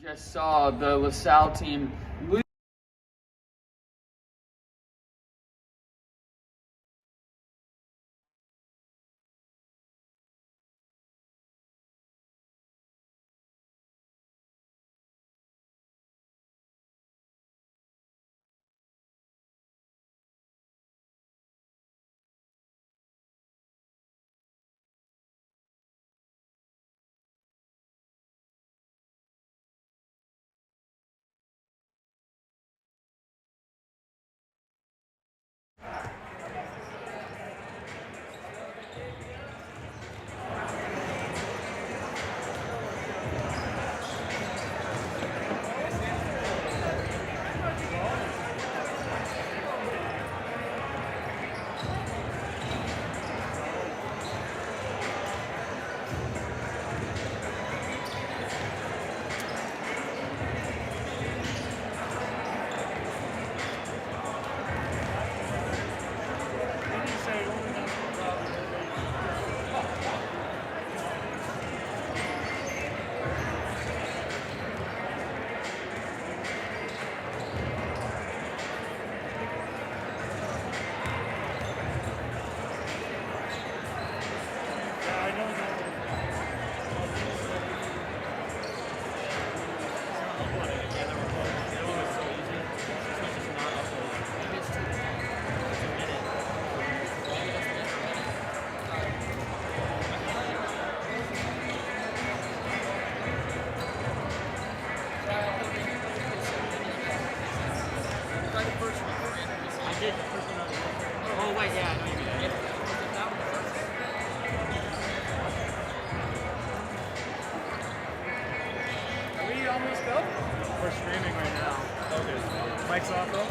Just saw the LaSalle team lose. Oh, wait, yeah, I know you mean. Are we almost go? We're streaming right now. Okay. Mic's off though?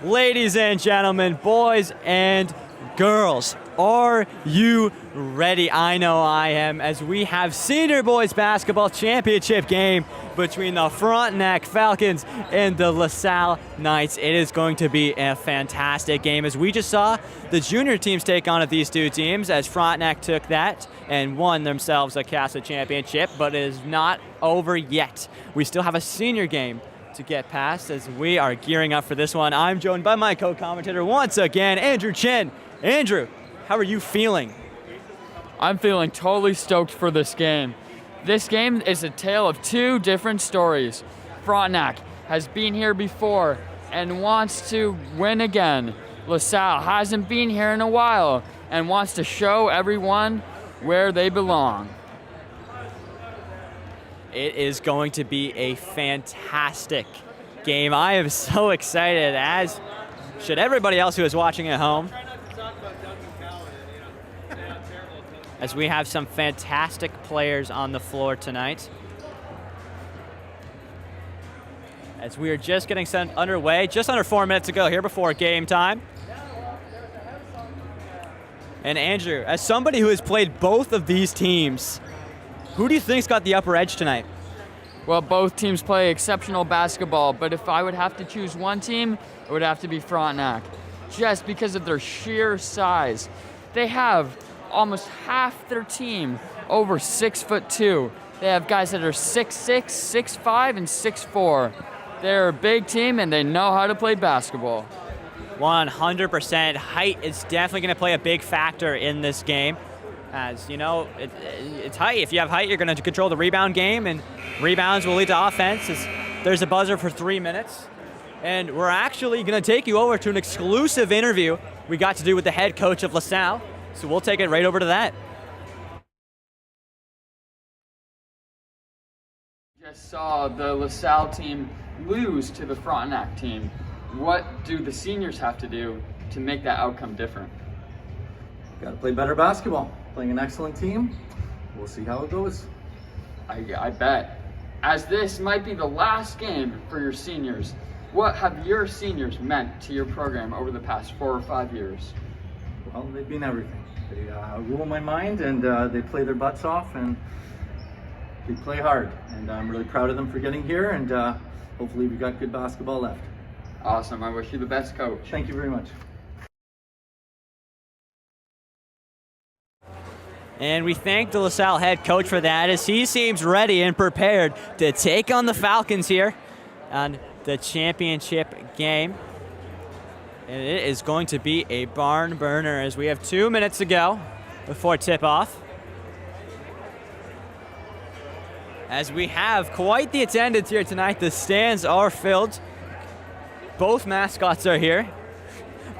Ladies and gentlemen, boys and girls, are you ready? I know I am, as we have senior boys basketball championship game between the Frontenac Falcons and the LaSalle Knights. It is going to be a fantastic game, as we just saw the junior teams take on these two teams, as Frontenac took that and won themselves a CASA championship, but it is not over yet. We still have a senior game to get past as we are gearing up for this one. I'm joined by my co-commentator once again, Andrew Chin. Andrew, how are you feeling? I'm feeling totally stoked for this game. This game is a tale of two different stories. Frontenac has been here before and wants to win again. LaSalle hasn't been here in a while and wants to show everyone where they belong. It is going to be a fantastic game. I am so excited, as should everybody else who is watching at home. As we have some fantastic players on the floor tonight. As we are just getting sent underway, just under 4 minutes to go here before game time. And Andrew, as somebody who has played both of these teams, who do you think's got the upper edge tonight? Well, both teams play exceptional basketball, but if I would have to choose one team, it would have to be Frontenac, just because of their sheer size. They have almost half their team over 6'2". They have guys that are 6'6", 6'5", and 6'4". They're a big team and they know how to play basketball. 100%. Height is definitely going to play a big factor in this game. As you know, it's height. If you have height, you're going to control the rebound game, and rebounds will lead to offense. There's a buzzer for 3 minutes. And we're actually going to take you over to an exclusive interview we got to do with the head coach of LaSalle. So we'll take it right over to that. Just saw the LaSalle team lose to the Frontenac team. What do the seniors have to do to make that outcome different? Got to play better basketball. Playing an excellent team. We'll see how it goes. I bet. As this might be the last game for your seniors, what have your seniors meant to your program over the past 4 or 5 years? Well, they've been everything. They rule my mind, and they play their butts off, and they play hard. And I'm really proud of them for getting here, and hopefully we got good basketball left. Awesome. I wish you the best, Coach. Thank you very much. And we thank the LaSalle head coach for that, as he seems ready and prepared to take on the Falcons here on the championship game. And it is going to be a barn burner as we have 2 minutes to go before tip-off. As we have quite the attendance here tonight, the stands are filled. Both mascots are here,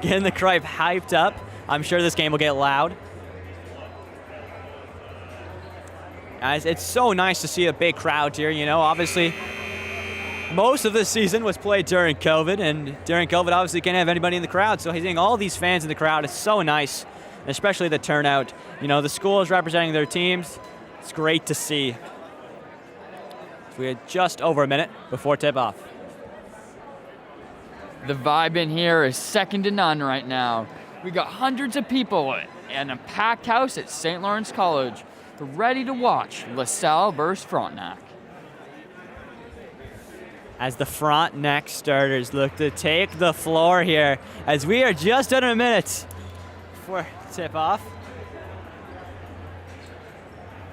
getting the crowd hyped up. I'm sure this game will get loud. As it's so nice to see a big crowd here, you know, obviously most of this season was played during COVID, and during COVID obviously you can't have anybody in the crowd, so seeing all these fans in the crowd is so nice, especially the turnout. You know, the school is representing their teams. It's great to see. We had just over a minute before tip-off. The vibe in here is second to none right now. We got hundreds of people in a packed house at St. Lawrence College, ready to watch LaSalle versus Frontenac. As the Frontenac starters look to take the floor here, as we are just under a minute for tip-off.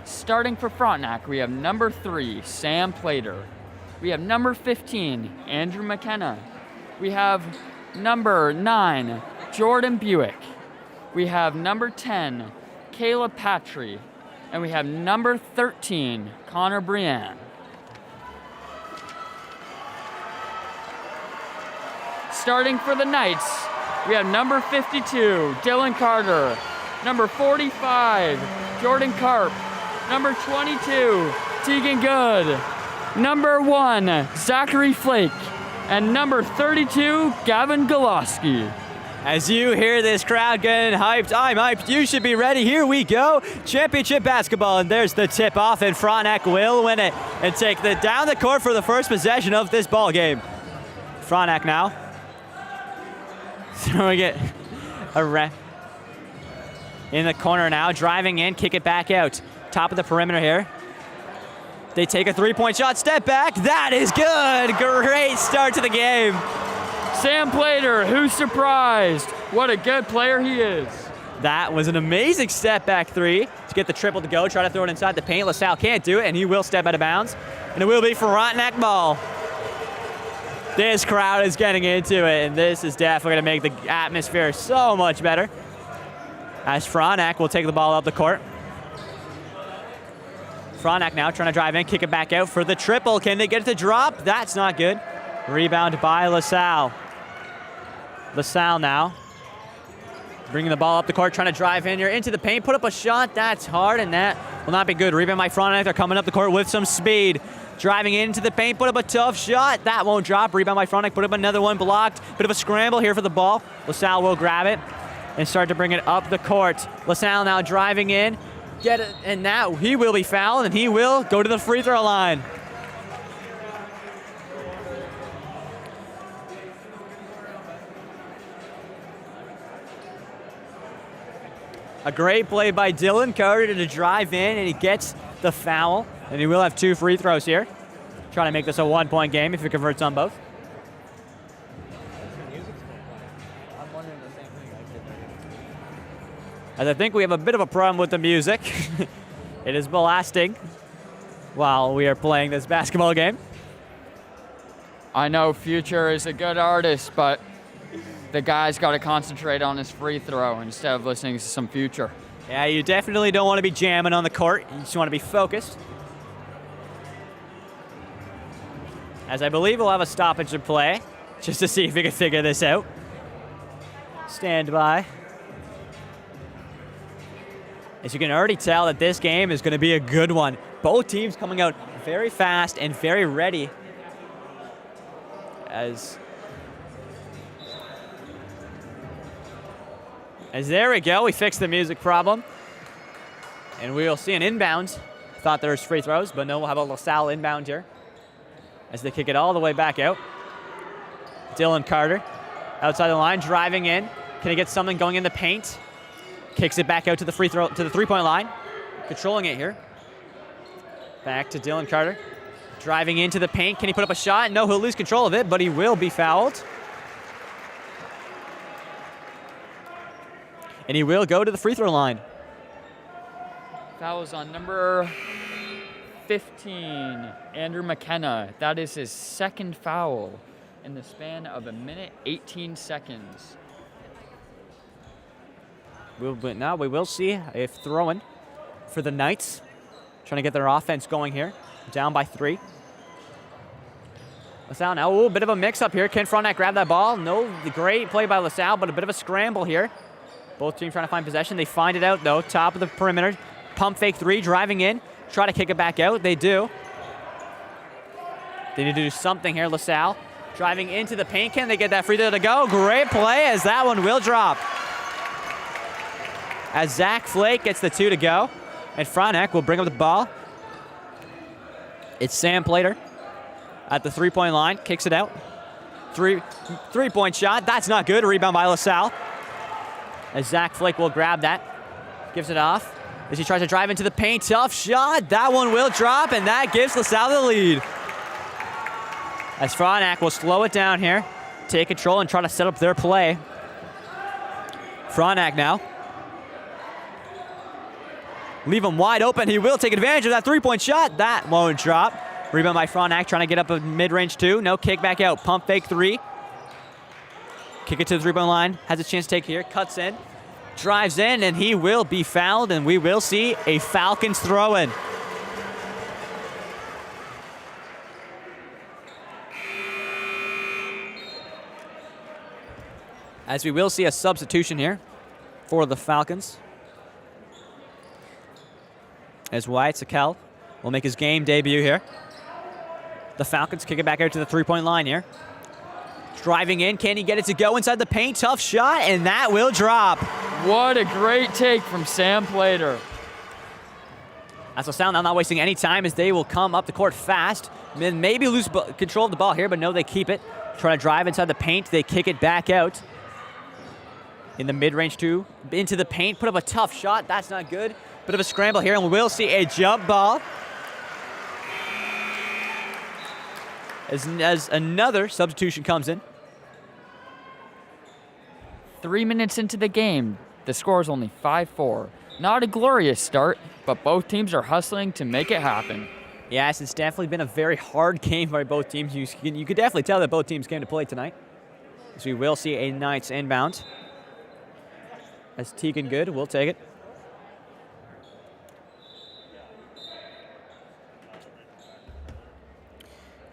Starting for Frontenac, we have number 3, Sam Plater. We have number 15, Andrew McKenna. We have number 9, Jordan Buick. We have number 10, Kayla Patry. And we have number 13, Connor Brienne. Starting for the Knights, we have number 52, Dylan Carter. Number 45, Jordan Karp. Number 22, Tegan Good. Number 1, Zachary Flake. And number 32, Gavin Goloski. As you hear this crowd getting hyped, I'm hyped, you should be ready. Here we go. Championship basketball, and there's the tip-off, and Frontenac will win it and take down the court for the first possession of this ball game. Frontenac now throwing it around in the corner now, driving in, kick it back out. Top of the perimeter here. They take a three-point shot, step back. That is good. Great start to the game. Sam Plater, who's surprised? What a good player he is. That was an amazing step back three to get the triple to go. Try to throw it inside the paint. LaSalle can't do it, and he will step out of bounds. And it will be Frontenac ball. This crowd is getting into it, and this is definitely going to make the atmosphere so much better. As Frontenac will take the ball up the court. Frontenac now trying to drive in, kick it back out for the triple. Can they get it to drop? That's not good. Rebound by LaSalle. LaSalle now bringing the ball up the court, trying to drive in here into the paint, put up a shot. That's hard, and that will not be good. Rebound by Frontenac. They're coming up the court with some speed. Driving into the paint, put up a tough shot. That won't drop. Rebound by Frontenac, put up another one, blocked. Bit of a scramble here for the ball. LaSalle will grab it and start to bring it up the court. LaSalle now driving in. Get it, and now he will be fouled, and he will go to the free throw line. A great play by Dylan Carter to drive in, and he gets the foul. And he will have 2 free throws here. Trying to make this a 1-point game if he converts on both. I'm wondering the same thing. As I think we have a bit of a problem with the music. It is blasting while we are playing this basketball game. I know Future is a good artist, but the guy's got to concentrate on his free throw instead of listening to some Future. Yeah, you definitely don't want to be jamming on the court. You just want to be focused. As I believe we'll have a stoppage of play, just to see if we can figure this out. Stand by. As you can already tell that this game is going to be a good one. Both teams coming out very fast and very ready. As there we go, we fixed the music problem. And we'll see an inbound. Thought there was free throws, but no, we'll have a LaSalle inbound here. As they kick it all the way back out. Dylan Carter, outside the line, driving in. Can he get something going in the paint? Kicks it back out to the free throw, to the three-point line. Controlling it here. Back to Dylan Carter. Driving into the paint. Can he put up a shot? No, he'll lose control of it, but he will be fouled. And he will go to the free throw line. Foul is on number 15, Andrew McKenna. That is his second foul in the span of 1:18. Now we will see a throw-in for the Knights. Trying to get their offense going here. Down by 3. LaSalle now, a bit of a mix-up here. Can Frontenac grab that ball? No, great play by LaSalle, but a bit of a scramble here. Both teams trying to find possession. They find it out, though. Top of the perimeter. Pump fake 3, driving in. Try to kick it back out. They do. They need to do something here. LaSalle driving into the paint. Can they get that free throw to go? Great play as that one will drop. As Zach Flake gets the 2 to go. And Frontenac will bring up the ball. It's Sam Plater at the three-point line. Kicks it out. Three-point shot. That's not good. A rebound by LaSalle. As Zach Flake will grab that. Gives it off. As he tries to drive into the paint. Tough shot. That one will drop, and that gives LaSalle the lead. As Frontenac will slow it down here. Take control and try to set up their play. Frontenac now. Leave him wide open. He will take advantage of that three-point shot. That won't drop. Rebound by Frontenac, trying to get up a mid-range 2. No, kick back out. Pump fake 3. Kick it to the three-point line. Has a chance to take here. Cuts in. Drives in, and he will be fouled, and we will see a Falcons throw-in. As we will see a substitution here for the Falcons. As Wyatt Sakel will make his game debut here. The Falcons kick it back out to the three-point line here. Driving in, can he get it to go inside the paint? Tough shot, and that will drop. What a great take from Sam Plater. That's LaSalle now not wasting any time as they will come up the court fast. Then maybe lose control of the ball here, but no, they keep it. Trying to drive inside the paint. They kick it back out. In the mid-range 2, into the paint, put up a tough shot. That's not good. Bit of a scramble here, and we will see a jump ball. As another substitution comes in. 3 minutes into the game, the score is only 5-4. Not a glorious start, but both teams are hustling to make it happen. Yes, it's definitely been a very hard game by both teams. You could definitely tell that both teams came to play tonight. So we will see a Knights inbound. As Tegan Good will take it.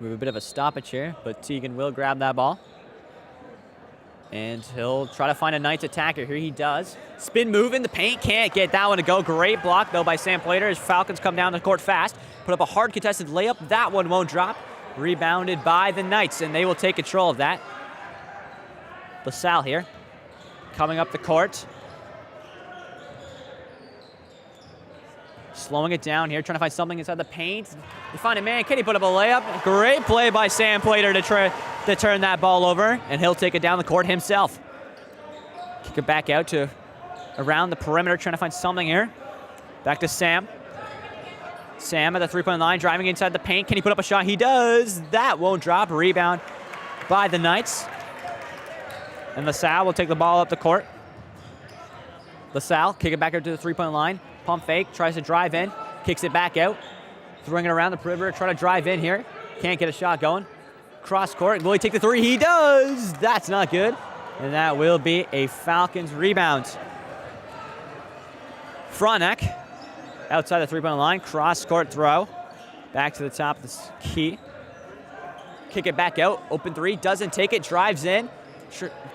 We have a bit of a stoppage here, but Tegan will grab that ball. And he'll try to find a Knights attacker. Here he does. Spin move in the paint. Can't get that one to go. Great block, though, by Sam Plater as Falcons come down the court fast. Put up a hard contested layup. That one won't drop. Rebounded by the Knights, and they will take control of that. LaSalle here. Coming up the court. Slowing it down here, trying to find something inside the paint. They find a man. Can he put up a layup? Great play by Sam Plater to turn that ball over, and he'll take it down the court himself. Kick it back out to around the perimeter, trying to find something here. Back to Sam. Sam at the three-point line, driving inside the paint. Can he put up a shot? He does. That won't drop. Rebound by the Knights. And LaSalle will take the ball up the court. LaSalle, kick it back out to the three-point line. Pump fake, tries to drive in, kicks it back out. Throwing it around the perimeter, trying to drive in here. Can't get a shot going. Cross court, will he take the three? He does! That's not good. And that will be a Falcons rebound. Frontenac, outside the three-point line, cross court throw. Back to the top of the key. Kick it back out, open three, doesn't take it, drives in.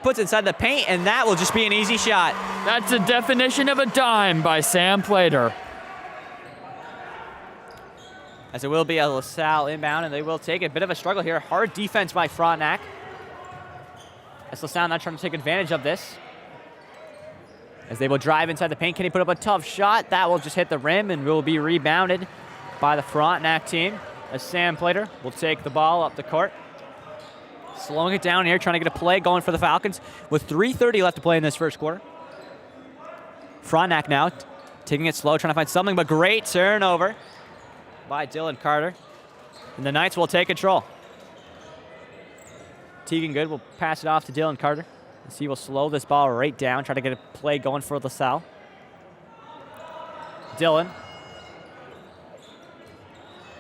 Puts inside the paint, and that will just be an easy shot. That's the definition of a dime by Sam Plater. As it will be a LaSalle inbound, and they will take it. Bit of a struggle here. Hard defense by Frontenac. As LaSalle not trying to take advantage of this. As they will drive inside the paint. Can he put up a tough shot? That will just hit the rim and will be rebounded by the Frontenac team. As Sam Plater will take the ball up the court. Slowing it down here, trying to get a play going for the Falcons with 3:30 left to play in this first quarter. Frontenac now taking it slow, trying to find something, but great turnover by Dylan Carter. And the Knights will take control. Tegan Good will pass it off to Dylan Carter. As he will slow this ball right down, try to get a play going for LaSalle. Dylan.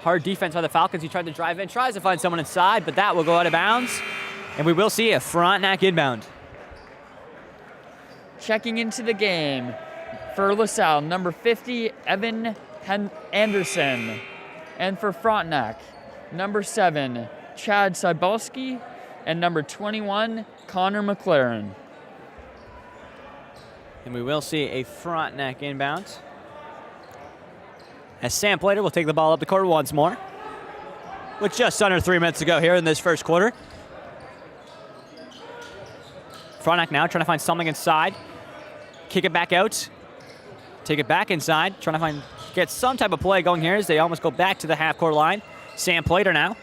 Hard defense by the Falcons. He tried to drive in, tries to find someone inside, but that will go out of bounds. And we will see a Frontenac inbound. Checking into the game for LaSalle, number 50, Evan Anderson. And for Frontenac, number 7, Chad Cybulski, and number 21, Connor McLaren. And we will see a Frontenac inbound. As Sam Plater will take the ball up the court once more. With just under 3 minutes to go here in this first quarter. Frontenac now trying to find something inside. Kick it back out. Take it back inside. Trying to get some type of play going here as they almost go back to the half-court line. Sam Plater now.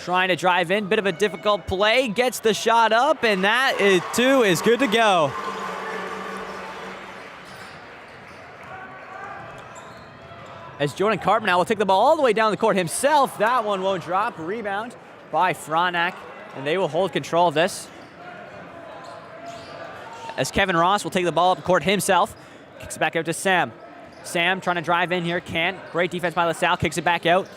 Trying to drive in. Bit of a difficult play. Gets the shot up, and that too is good to go. As Jordan Carpenter now will take the ball all the way down the court himself. That one won't drop. Rebound by Frontenac, and they will hold control of this. As Kevin Ross will take the ball up the court himself. Kicks it back out to Sam. Sam trying to drive in here. Can't. Great defense by LaSalle. Kicks it back out.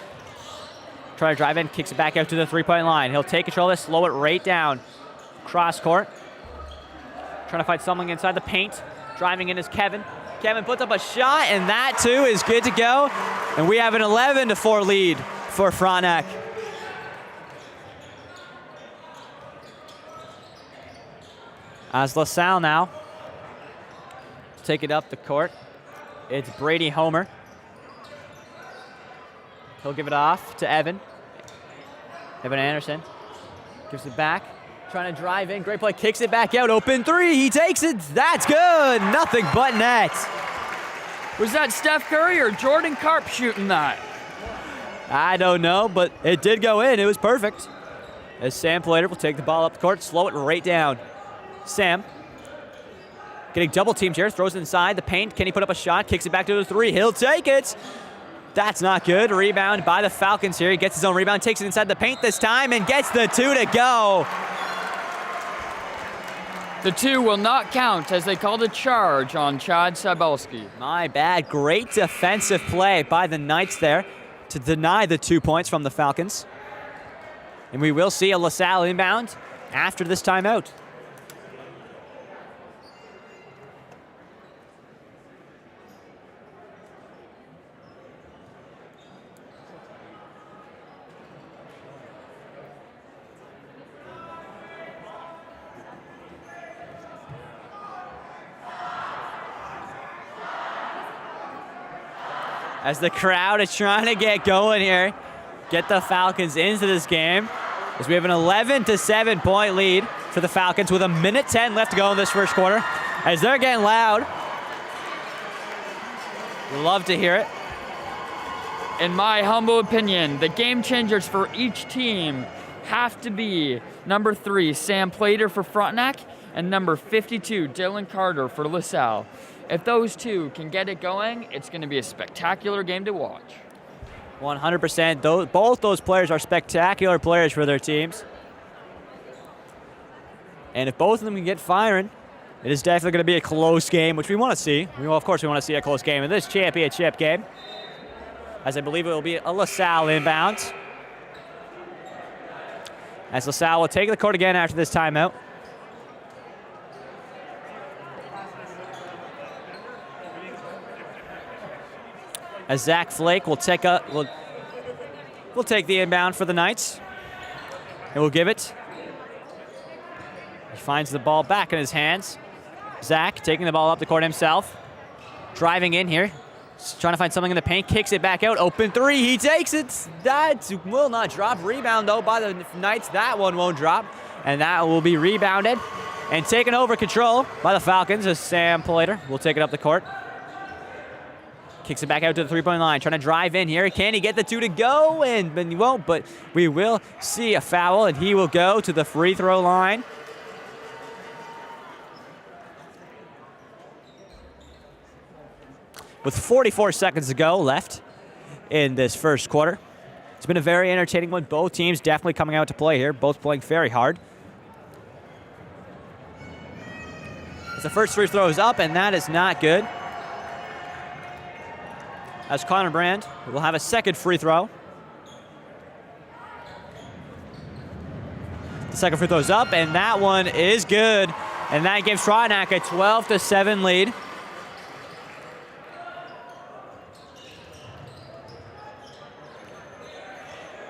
Trying to drive in. Kicks it back out to the three-point line. He'll take control of this. Slow it right down. Cross court. Trying to find something inside the paint. Driving in is Kevin. Kevin puts up a shot, and that too is good to go. And we have an 11-4 lead for Frontenac. As LaSalle now take it up the court. It's Brady Homer. He'll give it off to Evan. Evan Anderson gives it back. Trying to drive in. Great play. Kicks it back out. Open three. He takes it. That's good. Nothing but net. Was that Steph Curry or Jordan Karp shooting that? I don't know, but it did go in. It was perfect. As Sam Plater will take the ball up the court, slow it right down. Sam getting double teamed here. Throws it inside the paint. Can he put up a shot? Kicks it back to the three. He'll take it. That's not good. Rebound by the Falcons here. He gets his own rebound. Takes it inside the paint this time and gets the two to go. The two will not count as they called a charge on Chad Cybulski. My bad. Great defensive play by the Knights there to deny the 2 points from the Falcons. And we will see a LaSalle inbound after this timeout. as the crowd is trying to get going here, get the Falcons into this game, as we have an 11-7 point lead for the Falcons with 1:10 left to go in this first quarter, as they're getting loud. Love to hear it. In my humble opinion, the game changers for each team have to be number 3, Sam Plater for Frontenac, and number 52, Dylan Carter for LaSalle. If those two can get it going, it's going to be a spectacular game to watch. 100%. Both those players are spectacular players for their teams. And if both of them can get firing, it is definitely going to be a close game, which we want to see. Of course, we want to see a close game in this championship game, as I believe it will be a LaSalle inbound. As LaSalle will take the court again after this timeout. As Zach Flake will take the inbound for the Knights. And will give it. He finds the ball back in his hands. Zach taking the ball up the court himself. Driving in here. Trying to find something in the paint. Kicks it back out. Open three. He takes it. That will not drop. Rebound, though, by the Knights. That one won't drop. And that will be rebounded and taken over control by the Falcons as Sam Plater will take it up the court. Kicks it back out to the three-point line. Trying to drive in here. Can he get the two to go? And he won't, but we will see a foul, and he will go to the free throw line. With 44 seconds to go left in this first quarter. It's been a very entertaining one. Both teams definitely coming out to play here. Both playing very hard. As the first free throw is up, and that is not good. As Connor Brand will have a second free throw. The second free throw is up, and that one is good. And that gives Frontenac a 12-7 lead.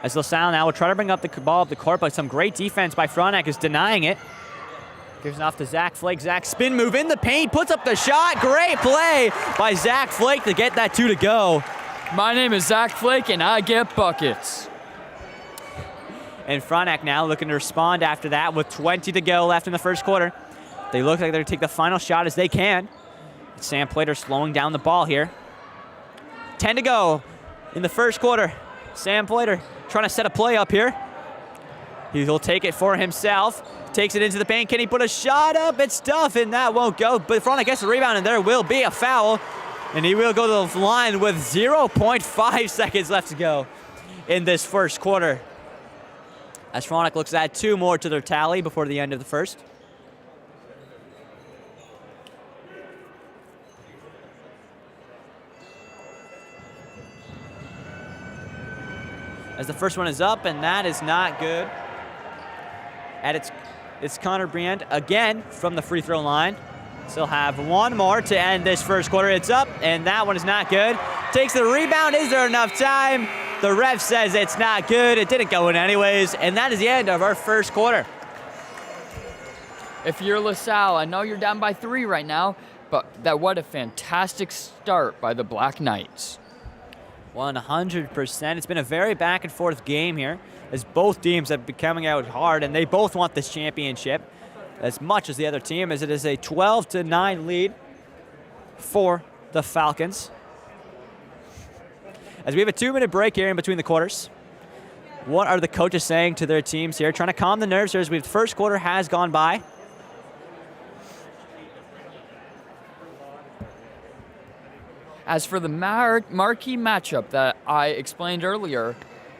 As LaSalle now will try to bring up the ball up the court, but some great defense by Frontenac is denying it. Gives it off to Zach Flake. Zach spin move in the paint, puts up the shot. Great play by Zach Flake to get that two to go. My name is Zach Flake, and I get buckets. And Frontenac now looking to respond after that with 20 to go left in the first quarter. They look like they're going to take the final shot as they can. Sam Plater slowing down the ball here. 10 to go in the first quarter. Sam Plater trying to set a play up here. He'll take it for himself. Takes it into the paint. Can he put a shot up? It's tough, and that won't go. But Frontenac gets the rebound, and there will be a foul. And he will go to the line with 0.5 seconds left to go in this first quarter. As Frontenac looks to add two more to their tally before the end of the first. As the first one is up, and that is not good. And it's Connor Brand again from the free throw line. Still have one more to end this first quarter. It's up, and that one is not good. Takes the rebound. Is there enough time? The ref says it's not good. It didn't go in anyways, and that is the end of our first quarter. If you're LaSalle, I know you're down by 3 right now, but what a fantastic start by the Black Knights. 100%. It's been a very back and forth game here, as both teams have been coming out hard, and they both want this championship as much as the other team, as it is a 12-9 lead for the Falcons. As we have a 2-minute break here in between the quarters. What are the coaches saying to their teams here? Trying to calm the nerves here as the first quarter has gone by. As for the marquee matchup that I explained earlier,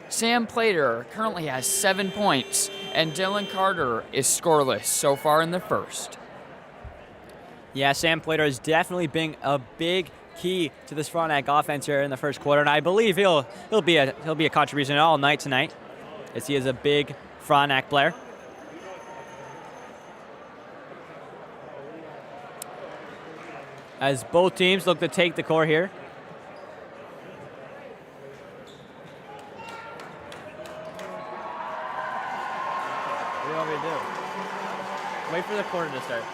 Sam Plater currently has 7 points, and Dylan Carter is scoreless so far in the first. Yeah, Sam Plater has definitely been a big key to this Frontenac offense here in the first quarter, and I believe he'll be a contribution all night tonight, as he is a big Frontenac player. As both teams look to take the court here. What do you want me to do? Wait for the quarter to start.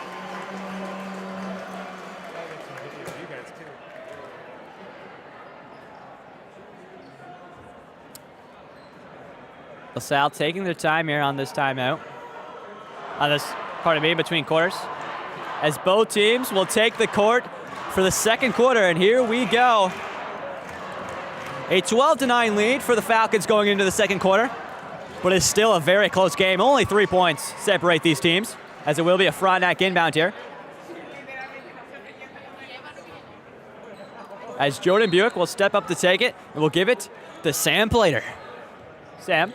LaSalle taking their time here on this timeout. Between quarters. As both teams will take the court for the second quarter, and here we go. A 12-9 lead for the Falcons going into the second quarter, but it's still a very close game. Only 3 points separate these teams, as it will be a Frontenac inbound here. As Jordan Buick will step up to take it, and we'll give it to Sam Plater. Sam.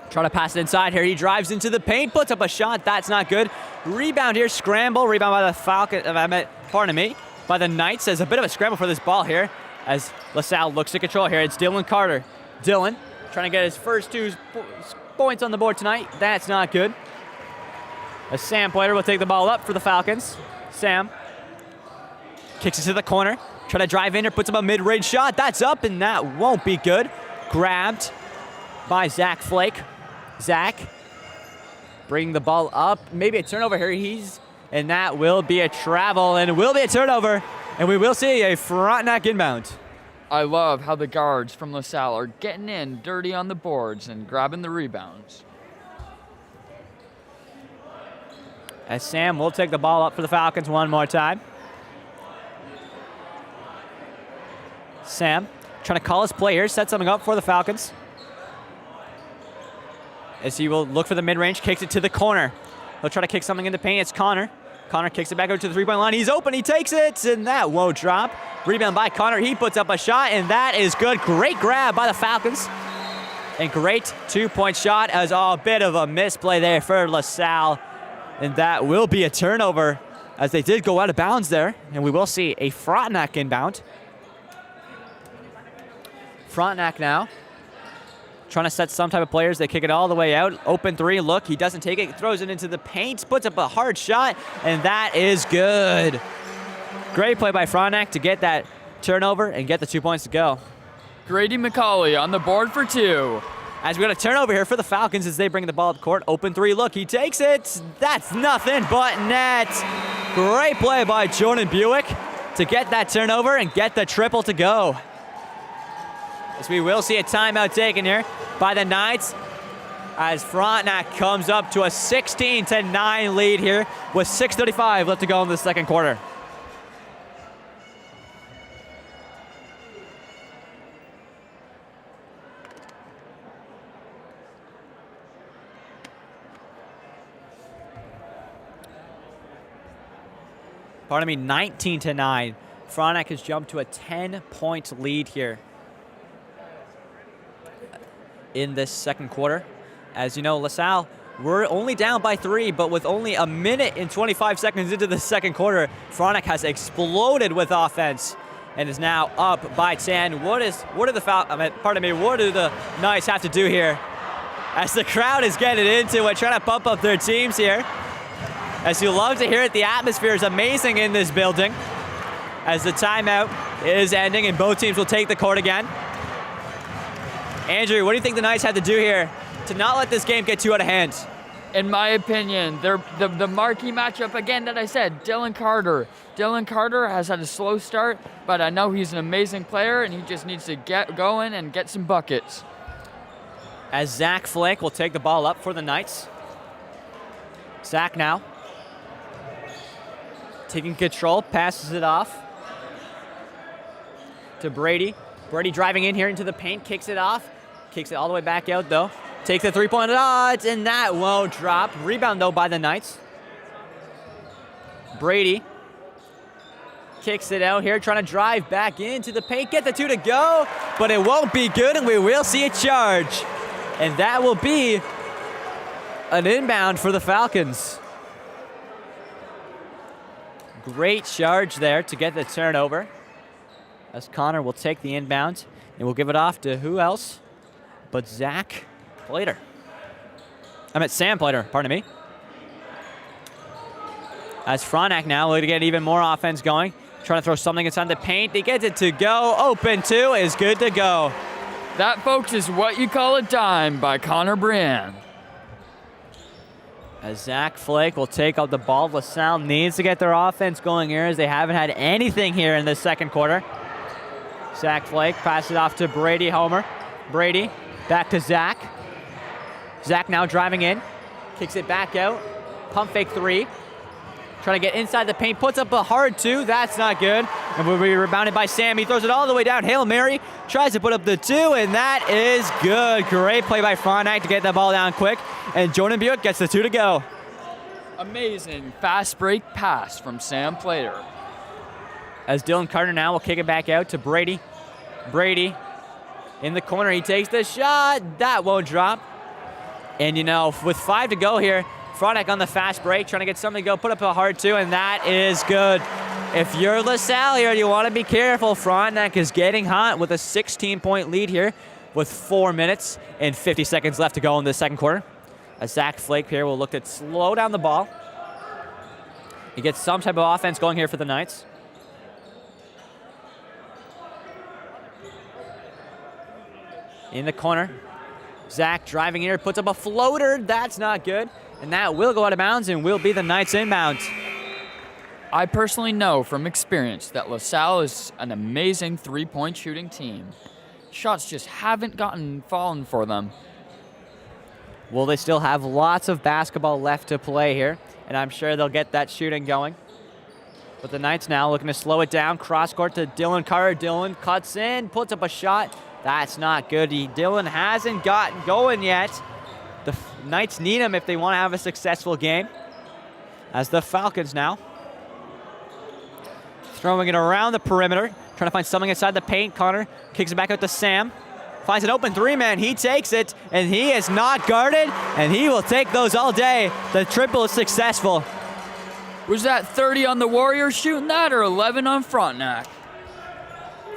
Trying to pass it inside here. He drives into the paint, puts up a shot. That's not good. Rebound here, scramble. Rebound by the by the Knights. There's a bit of a scramble for this ball here as LaSalle looks to control here. It's Dylan Carter. Dylan trying to get his first 2 points on the board tonight. That's not good. As Sam Plater will take the ball up for the Falcons. Sam kicks it to the corner. Trying to drive in here, puts up a mid-range shot. That's up, and that won't be good. Grabbed by Zach Flake. Zach bringing the ball up. Maybe a turnover here. And that will be a travel, and it will be a turnover. And we will see a Frontenac inbound. I love how the guards from LaSalle are getting in dirty on the boards and grabbing the rebounds. As Sam will take the ball up for the Falcons one more time. Sam trying to call his play here, set something up for the Falcons. As he will look for the mid-range, kicks it to the corner. He'll try to kick something in the paint. It's Connor. Connor kicks it back over to the three-point line. He's open. He takes it, and that won't drop. Rebound by Connor. He puts up a shot, and that is good. Great grab by the Falcons. And great 2-point shot as a bit of a misplay there for LaSalle. And that will be a turnover as they did go out of bounds there. And we will see a Frontenac inbound. Frontenac now trying to set some type of players. They kick it all the way out. Open 3, look, he doesn't take it, throws it into the paint, puts up a hard shot, and that is good. Great play by Frontenac to get that turnover and get the 2 points to go. Grady McCauley on the board for 2. As we got a turnover here for the Falcons as they bring the ball up court. Open 3, look, he takes it. That's nothing but net. Great play by Jordan Buick to get that turnover and get the triple to go. As we will see a timeout taken here by the Knights as Frontenac comes up to a 16-9 lead here with 6:35 left to go in the second quarter. Pardon me, 19-9. Frontenac has jumped to a 10-point lead here in this second quarter. As you know, LaSalle, we're only down by 3, but with only a minute and 25 seconds into the second quarter, Frontenac has exploded with offense and is now up by 10. What do the Knights have to do here? As the crowd is getting into it, trying to pump up their teams here. As you love to hear it, the atmosphere is amazing in this building. As the timeout is ending and both teams will take the court again. Andrew, what do you think the Knights had to do here to not let this game get too out of hand? In my opinion, the marquee matchup, again, that I said, Dylan Carter. Dylan Carter has had a slow start, but I know he's an amazing player, and he just needs to get going and get some buckets. As Zach Flake will take the ball up for the Knights. Zach now taking control, passes it off to Brady. Brady driving in here into the paint, kicks it off. Kicks it all the way back out, though. Takes the three-point shot, and that won't drop. Rebound, though, by the Knights. Brady kicks it out here, trying to drive back into the paint, get the 2 to go, but it won't be good, and we will see a charge. And that will be an inbound for the Falcons. Great charge there to get the turnover. As Connor will take the inbound, and we'll give it off to who else but Zach Plater. Sam Plater, pardon me. As Frontenac now looking to get even more offense going, trying to throw something inside the paint. He gets it to go. Open 2 is good to go. That, folks, is what you call a dime by Connor Brian. As Zach Flake will take up the ball. LaSalle needs to get their offense going here as they haven't had anything here in the second quarter. Zach Flake passes it off to Brady Homer. Brady, back to Zach. Zach now driving in, kicks it back out. Pump fake 3. Trying to get inside the paint, puts up a hard 2. That's not good. And will be rebounded by Sam. He throws it all the way down. Hail Mary tries to put up the 2, and that is good. Great play by Frontenac to get that ball down quick. And Jordan Buick gets the 2 to go. Amazing fast break pass from Sam Plater. As Dylan Carter now will kick it back out to Brady. Brady in the corner. He takes the shot. That won't drop. And, you know, with 5 to go here, Frontenac on the fast break, trying to get something to go, put up a hard 2, and that is good. If you're LaSalle here, you want to be careful. Frontenac is getting hot with a 16-point lead here with 4 minutes and 50 seconds left to go in the second quarter. As Zach Flake here will look to slow down the ball. He gets some type of offense going here for the Knights. In the corner, Zach driving here, puts up a floater. That's not good. And that will go out of bounds and will be the Knights inbound. I personally know from experience that LaSalle is an amazing three-point shooting team. Shots just haven't fallen for them. Well, they still have lots of basketball left to play here, and I'm sure they'll get that shooting going. But the Knights now looking to slow it down. Cross court to Dylan Carter. Dylan cuts in, puts up a shot. That's not good. Dylan hasn't gotten going yet. The Knights need him if they want to have a successful game. As the Falcons now throwing it around the perimeter, trying to find something inside the paint. Connor kicks it back out to Sam. Finds an open 3-man. He takes it, and he is not guarded, and he will take those all day. The triple is successful. Was that 30 on the Warriors shooting that, or 11 on Frontenac?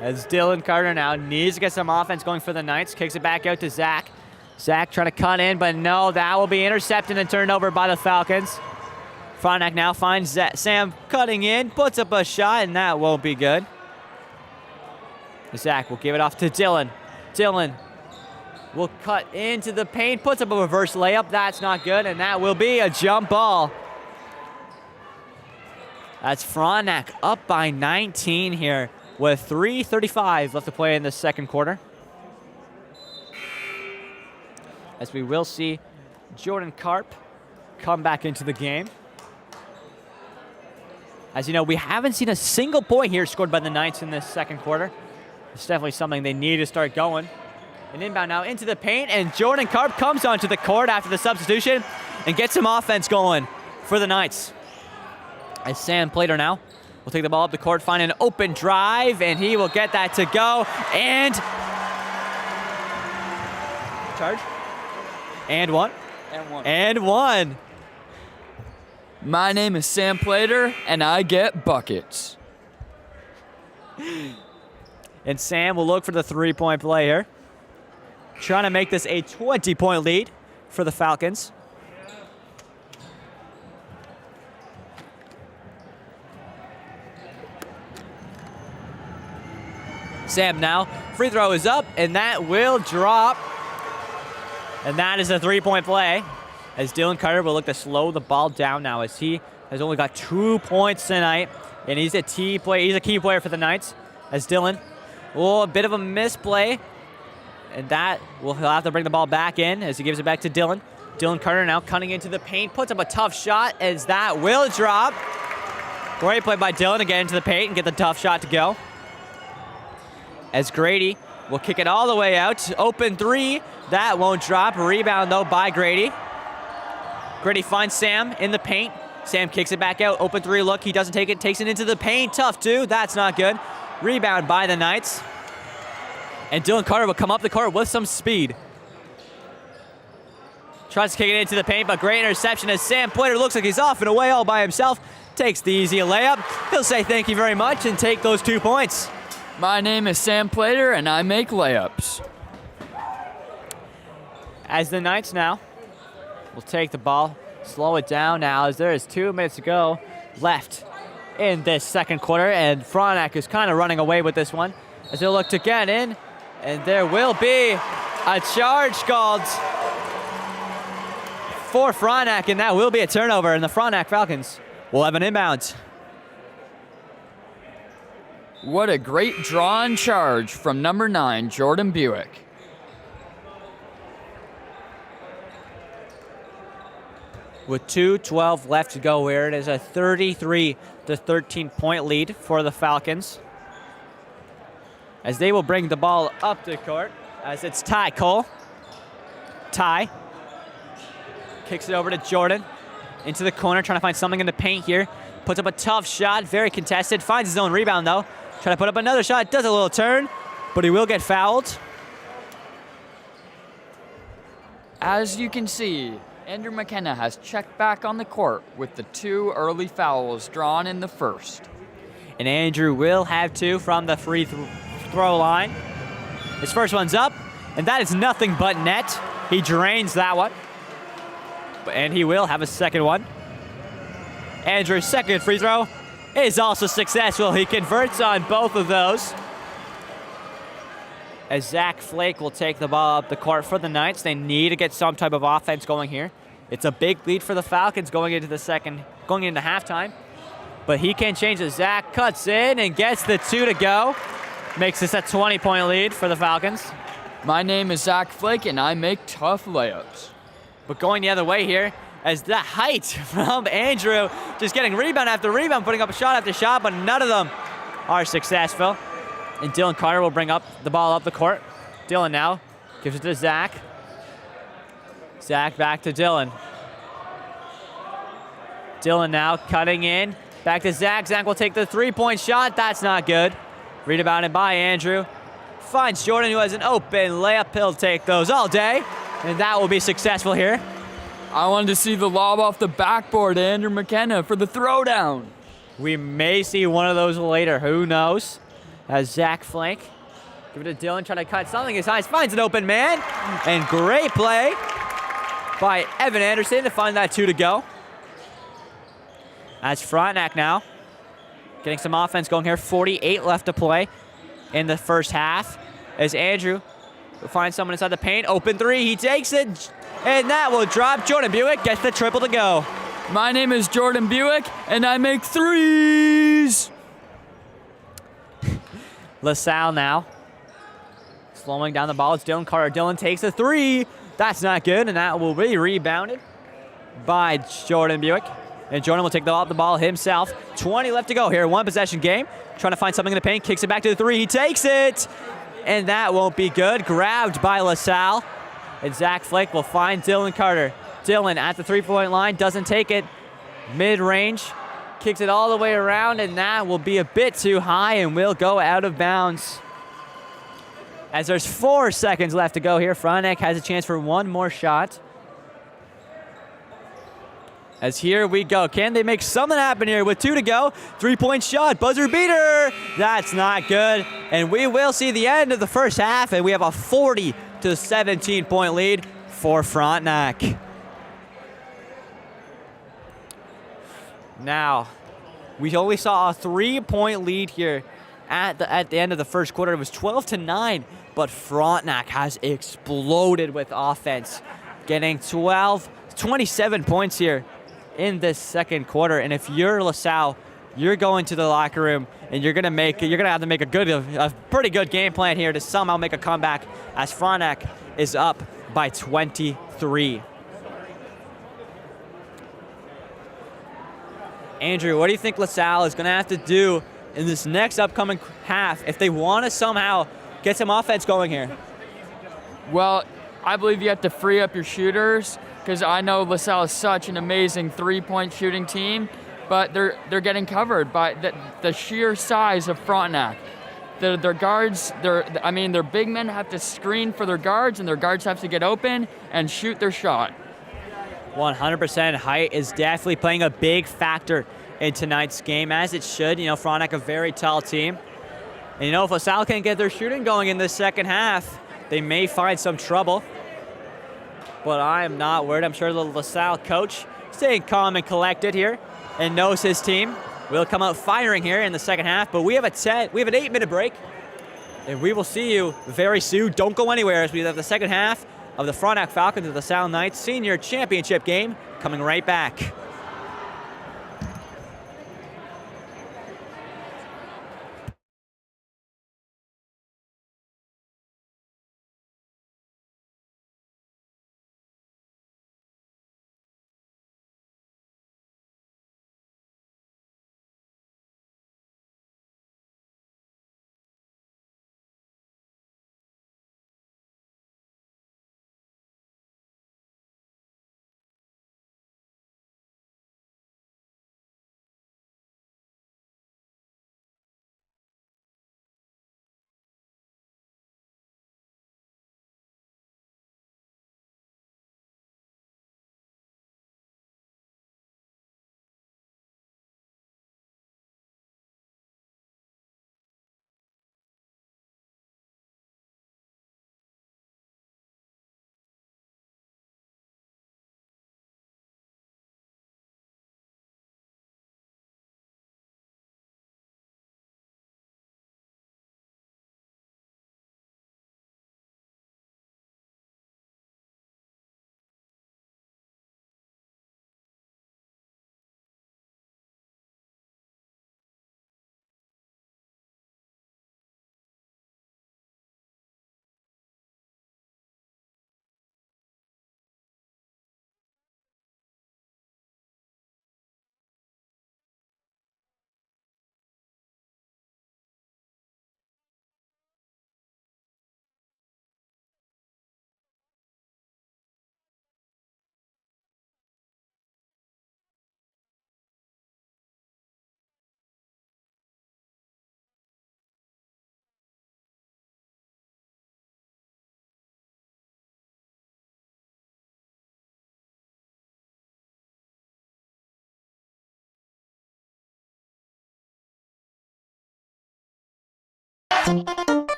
As Dylan Carter now needs to get some offense going for the Knights. Kicks it back out to Zach. Zach trying to cut in, but no, that will be intercepted and turned over by the Falcons. Frontenac now finds Sam cutting in, puts up a shot, and that won't be good. Zach will give it off to Dylan. Dylan will cut into the paint, puts up a reverse layup. That's not good, and that will be a jump ball. That's Frontenac up by 19 here with 3:35 left to play in the second quarter. As we will see Jordan Karp come back into the game. As you know, we haven't seen a single point here scored by the Knights in this second quarter. It's definitely something they need to start going. An inbound now into the paint, and Jordan Karp comes onto the court after the substitution and gets some offense going for the Knights. As Sam Plater now will take the ball up the court, find an open drive, and he will get that to go, and charge. And one. And one. My name is Sam Plater, and I get buckets. And Sam will look for the three-point play here. Trying to make this a 20-point lead for the Falcons. Sam now, free throw is up, and that will drop. And that is a three-point play. As Dylan Carter will look to slow the ball down now, as he has only got 2 points tonight. And he's a key player for the Knights. As Dylan, a bit of a misplay. And that he'll have to bring the ball back in as he gives it back to Dylan. Dylan Carter now cutting into the paint, puts up a tough shot as that will drop. Great play by Dylan to get into the paint and get the tough shot to go. As Grady will kick it all the way out. Open three. That won't drop. Rebound, though, by Grady. Grady finds Sam in the paint. Sam kicks it back out. Open three look. He doesn't take it. Takes it into the paint. Tough, too. That's not good. Rebound by the Knights. And Dylan Carter will come up the court with some speed. Tries to kick it into the paint, but great interception as Sam Plater looks like he's off and away all by himself. Takes the easy layup. He'll say thank you very much and take those 2 points. My name is Sam Plater, and I make layups. As the Knights now will take the ball, slow it down now as there is 2 minutes to go left in this second quarter, and Frontenac is kind of running away with this one as they'll look to get in, and there will be a charge called for Frontenac, and that will be a turnover, and the Frontenac Falcons will have an inbound. What a great draw and charge from number 9, Jordan Buick. with 2:12 left to go here. It is a 33-13 point lead for the Falcons. As they will bring the ball up the court, as it's Ty Cole. Ty kicks it over to Jordan. Into the corner, trying to find something in the paint here. Puts up a tough shot, very contested. Finds his own rebound though. Trying to put up another shot, does a little turn, but he will get fouled. As you can see, Andrew McKenna has checked back on the court with the 2 early fouls drawn in the first. And Andrew will have 2 from the free throw line. His first one's up, and that is nothing but net. He drains that one. And he will have a second one. Andrew's second free throw is also successful. He converts on both of those. As Zach Flake will take the ball up the court for the Knights. They need to get some type of offense going here. It's a big lead for the Falcons going into halftime. But he can change it. Zach cuts in and gets the 2 to go. Makes this a 20-point lead for the Falcons. My name is Zach Flake, and I make tough layups. But going the other way here, as the height from Andrew, just getting rebound after rebound, putting up shot after shot, but none of them are successful. And Dylan Carter will bring up the ball up the court. Dylan now gives it to Zach. Zach back to Dylan. Dylan now cutting in. Back to Zach. Zach will take the 3-point shot. That's not good. Rebounded by Andrew. Finds Jordan, who has an open layup. He'll take those all day. And that will be successful here. I wanted to see the lob off the backboard to Andrew McKenna for the throwdown. We may see one of those later. Who knows? As Zach Flake, give it to Dylan, trying to cut something. His eyes finds an open man. And great play by Evan Anderson to find that 2 to go. As Frontenac now getting some offense going here. 48 left to play in the first half. As Andrew will find someone inside the paint. Open 3, he takes it. And that will drop. Jordan Buick gets the triple to go. My name is Jordan Buick, and I make threes. LaSalle now slowing down the ball. It's Dylan Carter. Dylan takes a 3. That's not good, and that will be rebounded by Jordan Buick. And Jordan will take the ball himself. 20 left to go here. 1 possession game. Trying to find something in the paint. Kicks it back to the 3. He takes it. And that won't be good. Grabbed by LaSalle. And Zach Flake will find Dylan Carter. Dylan at the 3-point line. Doesn't take it. Mid-range. Kicks it all the way around. And that will be a bit too high and will go out of bounds. As there's 4 seconds left to go here. Frontenac has a chance for 1 more shot. As here we go. Can they make something happen here with 2 to go? 3-point shot, buzzer beater. That's not good. And we will see the end of the first half, and we have a 40-17 point lead for Frontenac. Now, we only saw a 3-point lead here at the end of the first quarter. It was 12-9, but Frontenac has exploded with offense, getting 27 points here in this second quarter. And if you're LaSalle, you're going to the locker room and you're gonna have to make a pretty good game plan here to somehow make a comeback, as Frontenac is up by 23. Andrew, what do you think LaSalle is gonna have to do in this next upcoming half if they want to somehow get some offense going here? Well, I believe you have to free up your shooters, because I know LaSalle is such an amazing 3-point shooting team, but they're getting covered by the sheer size of Frontenac. Their guards, their big men have to screen for their guards, and their guards have to get open and shoot their shot. 100% height is definitely playing a big factor in tonight's game, as it should. You know, Frontenac, a very tall team. And you know, if LaSalle can't get their shooting going in the second half, they may find some trouble. But I am not worried. I'm sure the LaSalle coach staying calm and collected here and knows his team will come out firing here in the second half. But we have an 8-minute break, and we will see you very soon. Don't go anywhere, as we have the second half of the Frontenac Falcons of the Salle Knights Senior Championship game coming right back.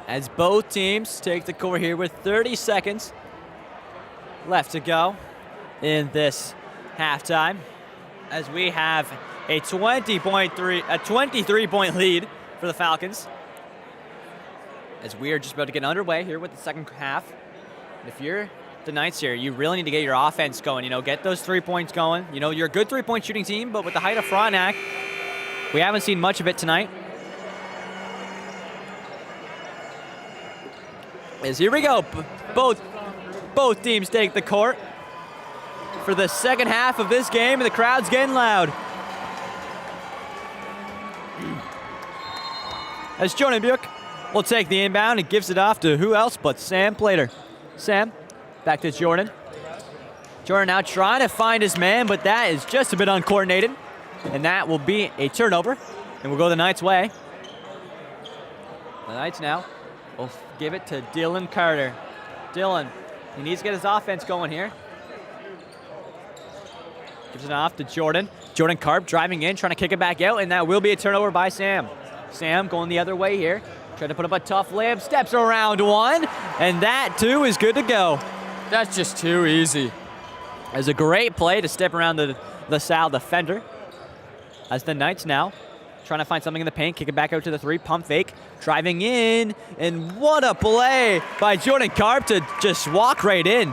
as both teams take the court here with 30 seconds left to go in this halftime, as we have a 23-point lead for the Falcons, as we are just about to get underway here with the second half. If you're the Knights here, you really need to get your offense going. You know, get those 3 points going. You know, you're a good 3-point shooting team, but with the height of Frontenac, we haven't seen much of it tonight. As here we go, both teams take the court for the second half of this game, and the crowd's getting loud. As Jordan Buick will take the inbound and gives it off to who else but Sam Plater. Sam, back to Jordan. Jordan now trying to find his man, but that is just a bit uncoordinated. And that will be a turnover, and we'll go the Knights' way. The Knights now will give it to Dylan Carter. Dylan, he needs to get his offense going here. Gives it off to Jordan. Jordan Karp driving in, trying to kick it back out, and that will be a turnover by Sam. Sam going the other way here. Trying to put up a tough layup, steps around one, and that too is good to go. That's just too easy. As a great play to step around the Salle defender. As the Knights now trying to find something in the paint, kick it back out to the three, pump fake, driving in, and what a play by Jordan Karp to just walk right in.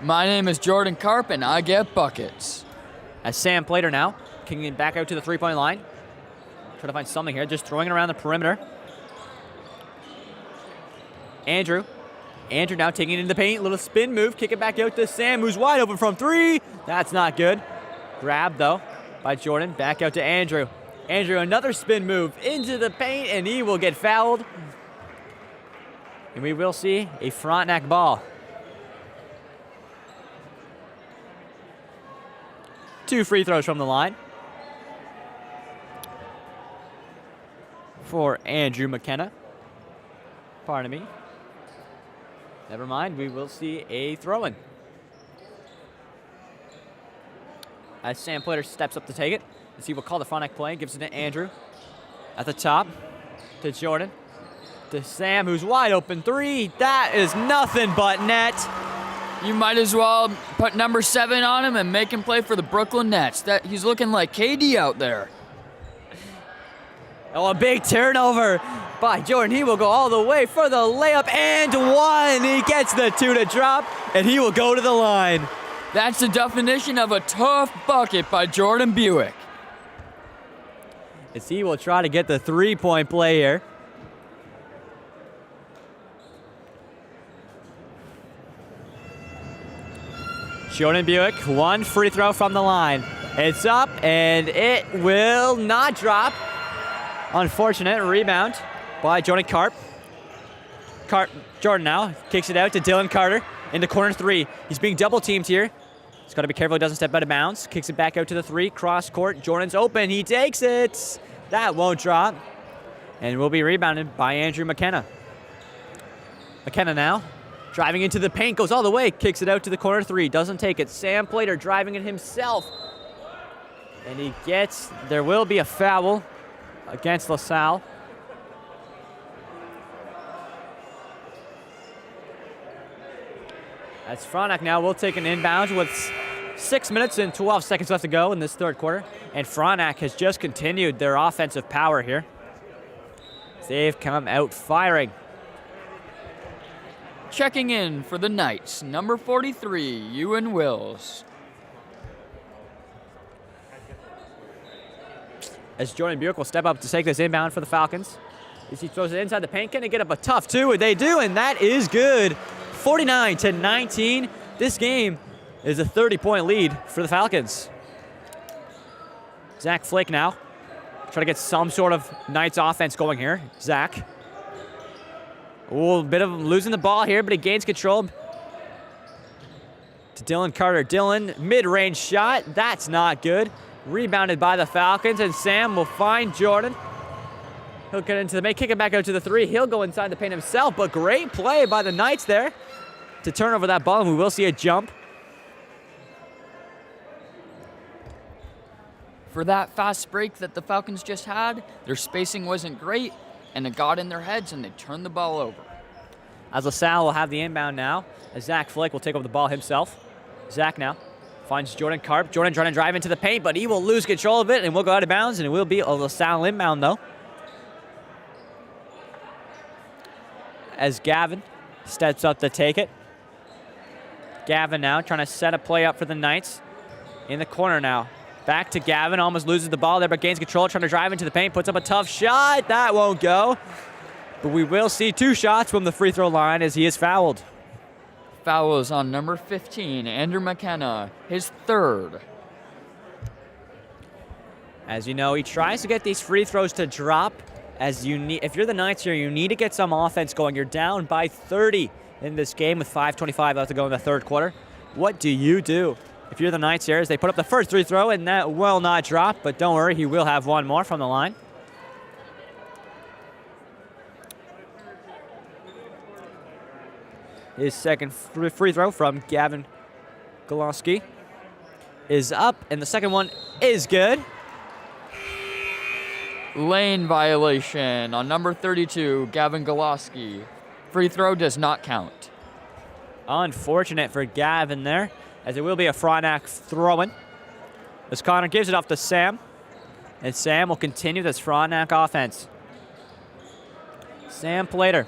My name is Jordan Karp, and I get buckets. As Sam Plater now kicking it back out to the three-point line. Trying to find something here, just throwing it around the perimeter. Andrew now taking it in the paint, little spin move, kick it back out to Sam, who's wide open from three. That's not good. Grab though by Jordan, back out to Andrew. Andrew, another spin move into the paint, and he will get fouled. And we will see a Frontenac ball. 2 free throws from the line for Andrew McKenna. Pardon me. Never mind, we will see a throw-in. As Sam Plater steps up to take it, as he will call the Frontenac play, gives it to Andrew. At the top, to Jordan. To Sam, who's wide open three. That is nothing but net. You might as well put number 7 on him and make him play for the Brooklyn Nets. He's looking like KD out there. Oh, a big turnover by Jordan. He will go all the way for the layup and one. He gets the 2 to drop, and he will go to the line. That's the definition of a tough bucket by Jordan Buick. As he will try to get the 3-point play here. Jordan Buick, 1 free throw from the line. It's up, and it will not drop. Unfortunate rebound by Jordan Karp. Jordan now kicks it out to Dylan Carter in the corner 3. He's being double teamed here. He's got to be careful he doesn't step out of bounds. Kicks it back out to the 3, cross court. Jordan's open, he takes it. That won't drop. And will be rebounded by Andrew McKenna. McKenna now driving into the paint, goes all the way, kicks it out to the corner 3, doesn't take it. Sam Plater driving it himself. And there will be a foul against LaSalle. As Frontenac now will take an inbound with 6 minutes and 12 seconds left to go in this third quarter. And Frontenac has just continued their offensive power here. They've come out firing. Checking in for the Knights, number 43, Ewing Wills. As Jordan Buick will step up to take this inbound for the Falcons. As he throws it inside the paint, can they get up a tough 2? They do, and that is good. 49-19. This game is a 30-point lead for the Falcons. Zach Flake now. Try to get some sort of Knights offense going here. Zach. A bit of losing the ball here, but he gains control. To Dylan Carter. Dylan, mid-range shot. That's not good. Rebounded by the Falcons, and Sam will find Jordan. He'll get into the make, kick it back out to the 3. He'll go inside the paint himself, but great play by the Knights there to turn over that ball, and we will see a jump. For that fast break that the Falcons just had, their spacing wasn't great. and it got in their heads, and they turned the ball over. As LaSalle will have the inbound now, as Zach Flake will take over the ball himself. Zach now finds Jordan Karp. Jordan trying to drive into the paint, but he will lose control of it and will go out of bounds, and it will be a LaSalle inbound though. As Gavin steps up to take it. Gavin now trying to set a play up for the Knights. In the corner now. Back to Gavin, almost loses the ball there, but gains control, trying to drive into the paint, puts up a tough shot. That won't go. But we will see 2 shots from the free throw line as he is fouled. Foul is on number 15, Andrew McKenna, his 3rd. As you know, he tries to get these free throws to drop. As you need, if you're the Knights here, you need to get some offense going. You're down by 30 in this game with 5:25 left to go in the 3rd quarter. What do you do? If you're the Knights here, as they put up the first free throw, and that will not drop, but don't worry, he will have one more from the line. His second free throw from Gavin Goloski is up, and the second one is good. Lane violation on number 32, Gavin Goloski. Free throw does not count. Unfortunate for Gavin there, as it will be a Frontenac throw-in. As Connor gives it off to Sam, and Sam will continue this Frontenac offense. Sam Plater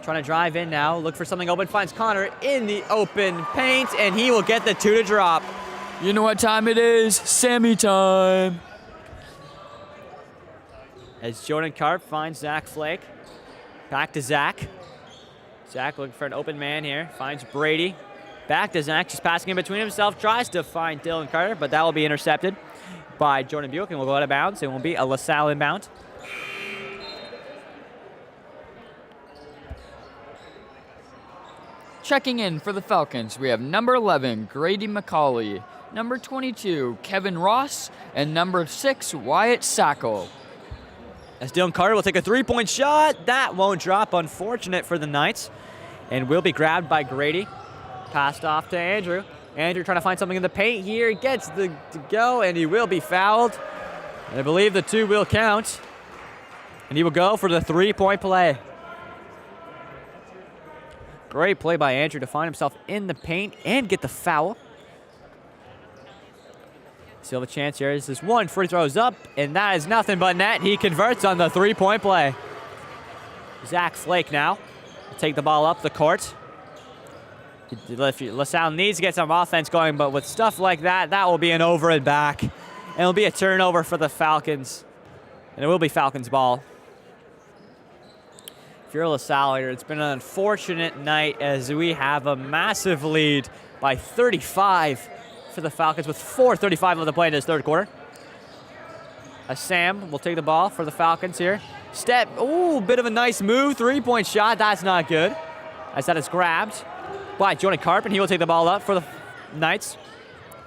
trying to drive in now, look for something open, finds Connor in the open paint, and he will get the 2 to drop. You know what time it is? Sammy time. As Jordan Karp finds Zach Flake. Back to Zach. Zach looking for an open man here, finds Brady. Back to Zach, just passing in between himself, tries to find Dylan Carter, but that will be intercepted by Jordan Buick and will go out of bounds. It will be a LaSalle inbound. Checking in for the Falcons, we have number 11, Grady McCauley, number 22, Kevin Ross, and number 6, Wyatt Sackle. As Dylan Carter will take a 3-point shot. That won't drop, unfortunate for the Knights, and will be grabbed by Grady. Passed off to Andrew. Andrew trying to find something in the paint here, gets to go, and he will be fouled. And I believe the 2 will count, and he will go for the 3-point play. Great play by Andrew to find himself in the paint and get the foul. Still have a chance here. This is 1 free throws up, and that is nothing but net. He converts on the 3-point play. Zach Flake now will take the ball up the court. LaSalle needs to get some offense going, but with stuff like that, that will be an over and back. And it'll be a turnover for the Falcons. And it will be Falcons ball. If you're LaSalle here, it's been an unfortunate night as we have a massive lead by 35 for the Falcons with 4:35 left to play in this 3rd quarter. As Sam will take the ball for the Falcons here. Step, ooh, bit of a nice move, 3-point shot, that's not good. As that is grabbed by Jordan Karp, and he will take the ball up for the Knights.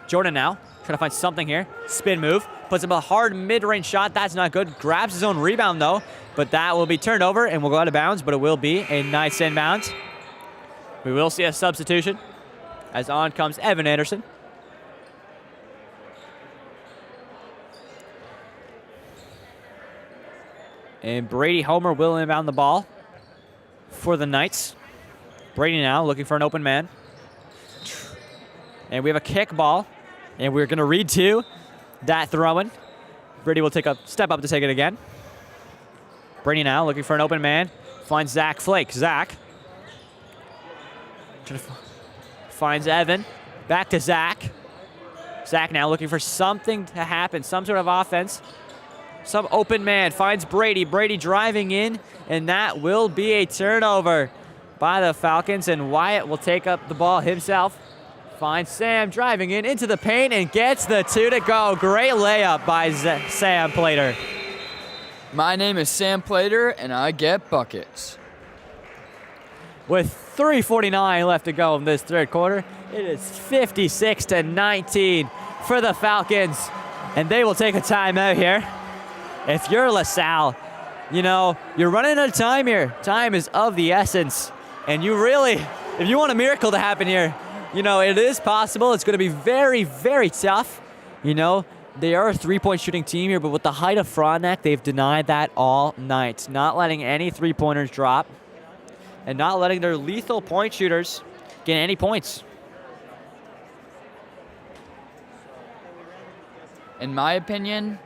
Jordan now, trying to find something here. Spin move, puts up a hard mid-range shot, that's not good. Grabs his own rebound though, but that will be turned over and will go out of bounds, but it will be a nice inbound. We will see a substitution as on comes Evan Anderson. And Brady Homer will inbound the ball for the Knights. Brady now looking for an open man. And we have a kick ball. And we're going to read to that throw-in. Brady will take a step up to take it again. Brady now looking for an open man. Finds Zach Flake. Zach finds Evan. Back to Zach. Zach now looking for something to happen. Some sort of offense. Some open man finds Brady. Brady driving in, and that will be a turnover by the Falcons, and Wyatt will take up the ball himself. Finds Sam driving in into the paint and gets the 2 to go. Great layup by Sam Plater. My name is Sam Plater, and I get buckets. With 3:49 left to go in this 3rd quarter, it is 56-19 for the Falcons, and they will take a timeout here. If you're LaSalle, you know, you're running out of time here. Time is of the essence. And you really, if you want a miracle to happen here, you know, it is possible. It's going to be very, very tough. You know, they are a three-point shooting team here, but with the height of Frontenac, they've denied that all night. Not letting any three-pointers drop and not letting their lethal point shooters get any points. In my opinion,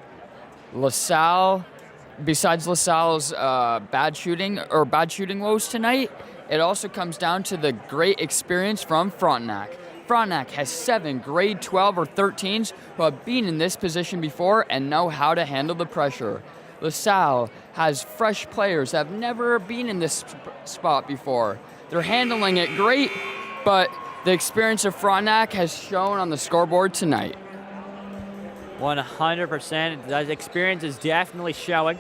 LaSalle, besides LaSalle's bad shooting woes tonight, it also comes down to the great experience from Frontenac. Frontenac has 7 grade 12 or 13s who have been in this position before and know how to handle the pressure. LaSalle has fresh players that have never been in this spot before. They're handling it great, but the experience of Frontenac has shown on the scoreboard tonight. 100%. That experience is definitely showing.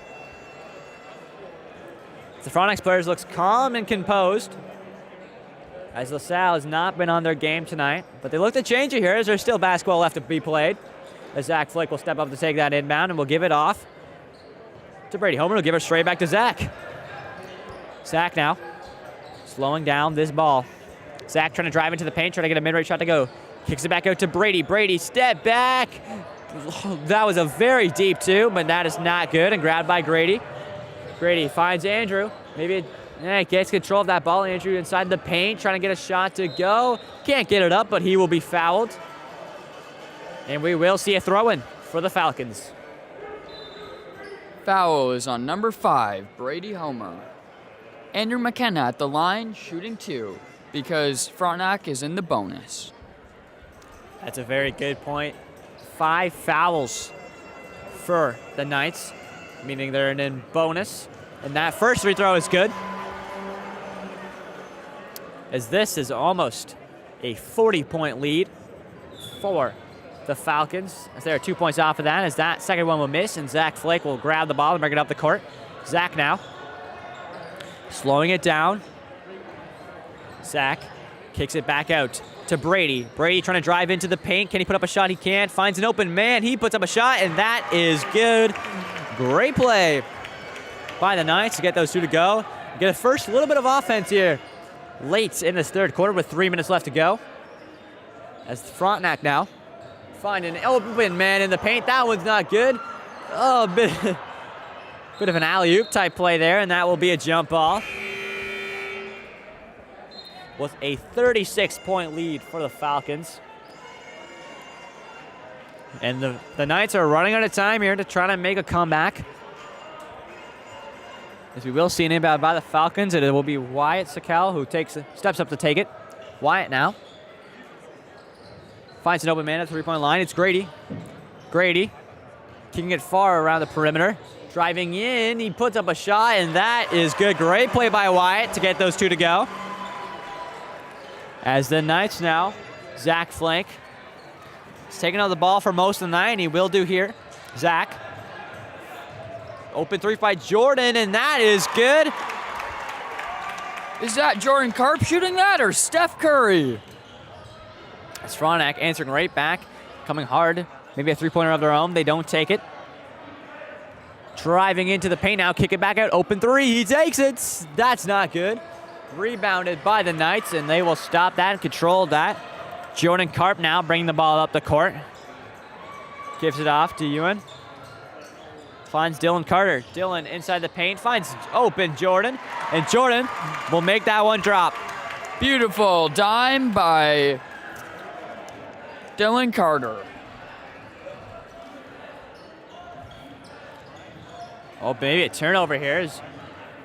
The Frontenac players looks calm and composed, as LaSalle has not been on their game tonight. But they look to change it here as there's still basketball left to be played. As Zach Flick will step up to take that inbound and will give it off to Brady Homer. Will give it straight back to Zach. Zach now slowing down this ball. Zach trying to drive into the paint, trying to get a mid-range shot to go. Kicks it back out to Brady. Brady, step back. That was a very deep two, but that is not good, and grabbed by Grady. Grady finds Andrew. Maybe gets control of that ball. Andrew inside the paint, trying to get a shot to go. Can't get it up, but he will be fouled. And we will see a throw-in for the Falcons. Foul is on number 5, Brady Homer. Andrew McKenna at the line, shooting 2, because Frontenac is in the bonus. That's a very good point. 5 fouls for the Knights, meaning they're in bonus. And that first free throw is good, as this is almost a 40-point lead for the Falcons, as they're 2 points off of that, as that second one will miss, and Zach Flake will grab the ball and bring it up the court. Zach now slowing it down. Zach kicks it back out to Brady. Brady trying to drive into the paint. Can he put up a shot? He can. Finds an open man. He puts up a shot, and that is good. Great play by the Knights to get those two to go. Get a first little bit of offense here late in this third quarter with 3 minutes left to go. As Frontenac now find an open man in the paint. That one's not good. Oh, bit of an alley-oop type play there, and that will be a jump ball. With a 36-point lead for the Falcons. And the Knights are running out of time here to try to make a comeback. As we will see an inbound by the Falcons, and it will be Wyatt Sakel who steps up to take it. Wyatt now finds an open man at the three-point line. It's Grady. Grady kicking it far around the perimeter. Driving in, he puts up a shot, and that is good. Great play by Wyatt to get those two to go. As the Knights now, Zach Flank is taking out the ball for most of the night, and he will do here. Zach. Open three by Jordan, and that is good. Is that Jordan Karp shooting that, or Steph Curry? It's Frontenac answering right back, coming hard. Maybe a three-pointer of their own. They don't take it. Driving into the paint now, kick it back out. Open three, he takes it. That's not good. Rebounded by the Knights, and they will stop that and control that. Jordan Karp now bringing the ball up the court. Gives it off to Ewing. Finds Dylan Carter. Dylan inside the paint, finds open Jordan, and Jordan will make that one drop. Beautiful dime by Dylan Carter. Oh, maybe a turnover here. As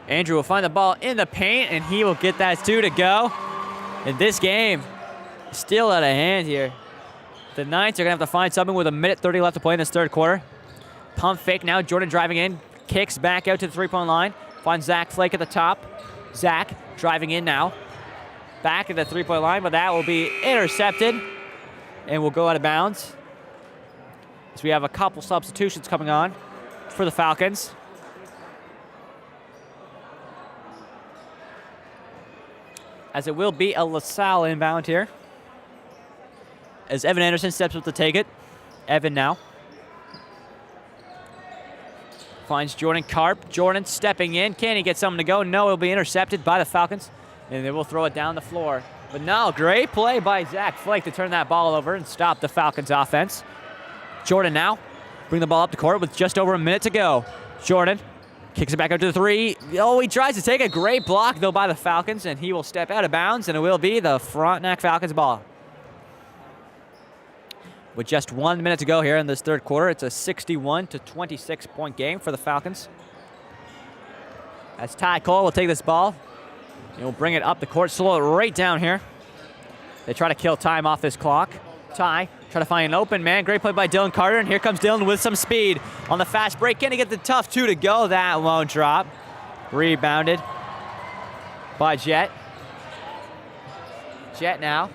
Andrew will find the ball in the paint, and he will get that two to go. And this game still out of hand here. The Knights are going to have to find something with 1:30 left to play in this third quarter. Pump fake now. Jordan driving in. Kicks back out to the three-point line. Finds Zach Flake at the top. Zach driving in now. Back at the three-point line, but that will be intercepted and will go out of bounds. So we have a couple substitutions coming on for the Falcons. As it will be a LaSalle inbound here. As Evan Anderson steps up to take it. Evan now finds Jordan Karp. Jordan stepping in. Can he get someone to go? No, it'll be intercepted by the Falcons. And they will throw it down the floor. But no, great play by Zach Flake to turn that ball over and stop the Falcons offense. Jordan now bring the ball up the court with just over a minute to go. Jordan kicks it back up to the 3. Oh, he tries to take a great block, though, by the Falcons, and he will step out of bounds, and it will be the Frontenac Falcons ball. With just 1 minute to go here in this third quarter, it's a 61-26 point game for the Falcons. As Ty Cole will take this ball, he'll bring it up the court, slow it right down here. They try to kill time off this clock. Ty try to find an open man. Great play by Dylan Carter, and here comes Dylan with some speed on the fast break. Can he get the tough 2 to go? That won't drop. Rebounded by Jet. Jet now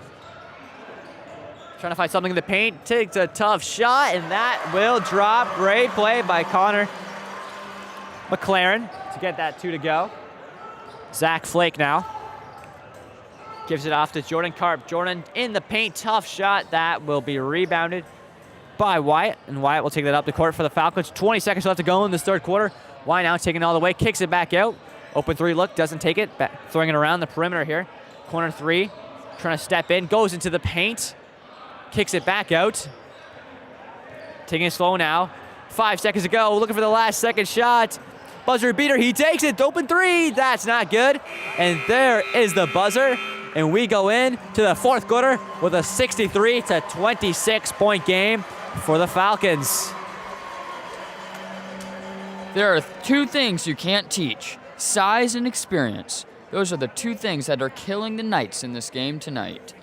trying to find something in the paint. Takes a tough shot, and that will drop. Great play by Connor McLaren to get that 2 to go. Zach Flake now gives it off to Jordan Karp. Jordan in the paint, tough shot. That will be rebounded by Wyatt, and Wyatt will take that up the court for the Falcons. 20 seconds left to go in this third quarter. Wyatt now taking it all the way, kicks it back out. Open 3 look, doesn't take it. Throwing it around the perimeter here. Corner 3, trying to step in, goes into the paint, kicks it back out. Taking it slow now. 5 seconds to go, looking for the last second shot. Buzzer beater, he takes it, open 3, that's not good. And there is the buzzer. And we go in to the fourth quarter with a 63-26 point game for the Falcons. There are 2 things you can't teach: size and experience. Those are the 2 things that are killing the Knights in this game tonight.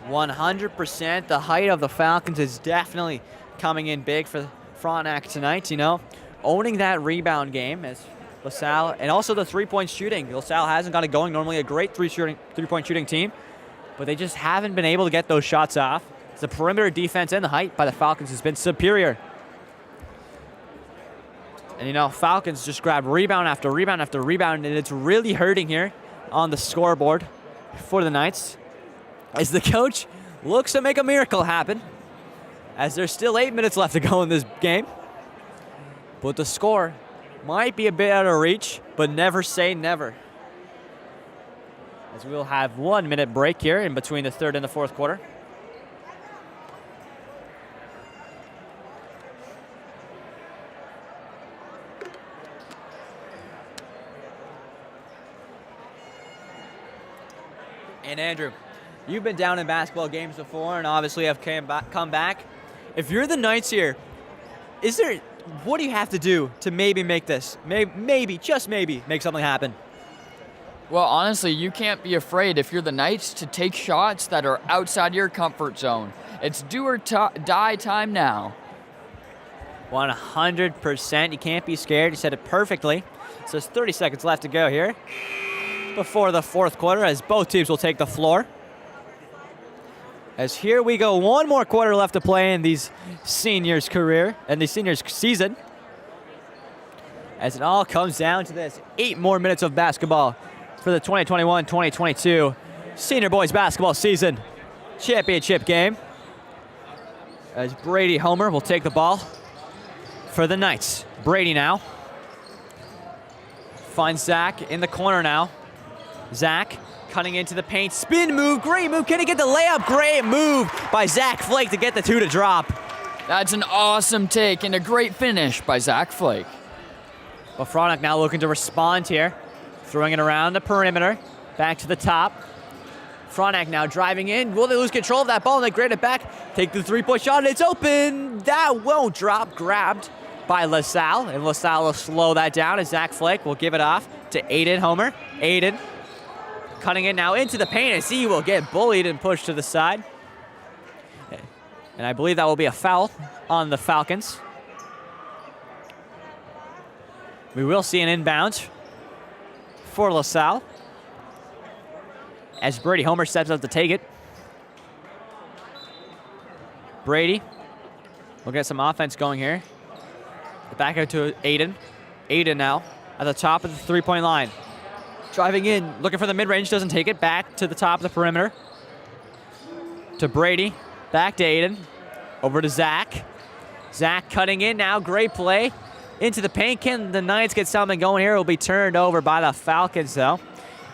100%. The height of the Falcons is definitely coming in big for Frontenac tonight, you know. Owning that rebound game as LaSalle, and also the 3-point shooting. LaSalle hasn't got it going. Normally a great 3-point shooting team, but they just haven't been able to get those shots off. The perimeter defense and the height by the Falcons has been superior. And you know, Falcons just grab rebound after rebound after rebound, and it's really hurting here on the scoreboard for the Knights as the coach looks to make a miracle happen as there's still 8 minutes left to go in this game. But the score might be a bit out of reach, but never say never. As we'll have 1 minute break here in between the third and the fourth quarter. And Andrew, you've been down in basketball games before and obviously have come back. If you're the Knights here, what do you have to do to maybe make this, maybe, just maybe, make something happen? Well, honestly, you can't be afraid if you're the Knights to take shots that are outside your comfort zone. It's do or die time now. 100%. You can't be scared. You said it perfectly. So there's 30 seconds left to go here before the fourth quarter as both teams will take the floor. As here we go, 1 more quarter left to play in these seniors' career and the seniors' season. As it all comes down to this, 8 more minutes of basketball for the 2021-2022 senior boys basketball season championship game. As Brady Homer will take the ball for the Knights. Brady now finds Zach in the corner now. Zach cutting into the paint, spin move, great move. Can he get the layup? Great move by Zach Flake to get the 2 to drop. That's an awesome take and a great finish by Zach Flake. Well, Frontenac now looking to respond here. Throwing it around the perimeter, back to the top. Frontenac now driving in. Will they lose control of that ball and they grade it back? Take the 3-point shot and it's open. That won't drop. Grabbed by LaSalle, and LaSalle will slow that down as Zach Flake will give it off to Aiden Homer. Aiden cutting it now into the paint as he will get bullied and pushed to the side. And I believe that will be a foul on the Falcons. We will see an inbound for LaSalle as Brady Homer steps up to take it. Brady will get some offense going here. Back out to Aiden. Aiden now at the top of the 3-point line. Driving in, looking for the mid-range, doesn't take it. Back to the top of the perimeter. To Brady, back to Aiden. Over to Zach. Zach cutting in now, great play. Into the paint, can the Knights get something going here? It will be turned over by the Falcons though.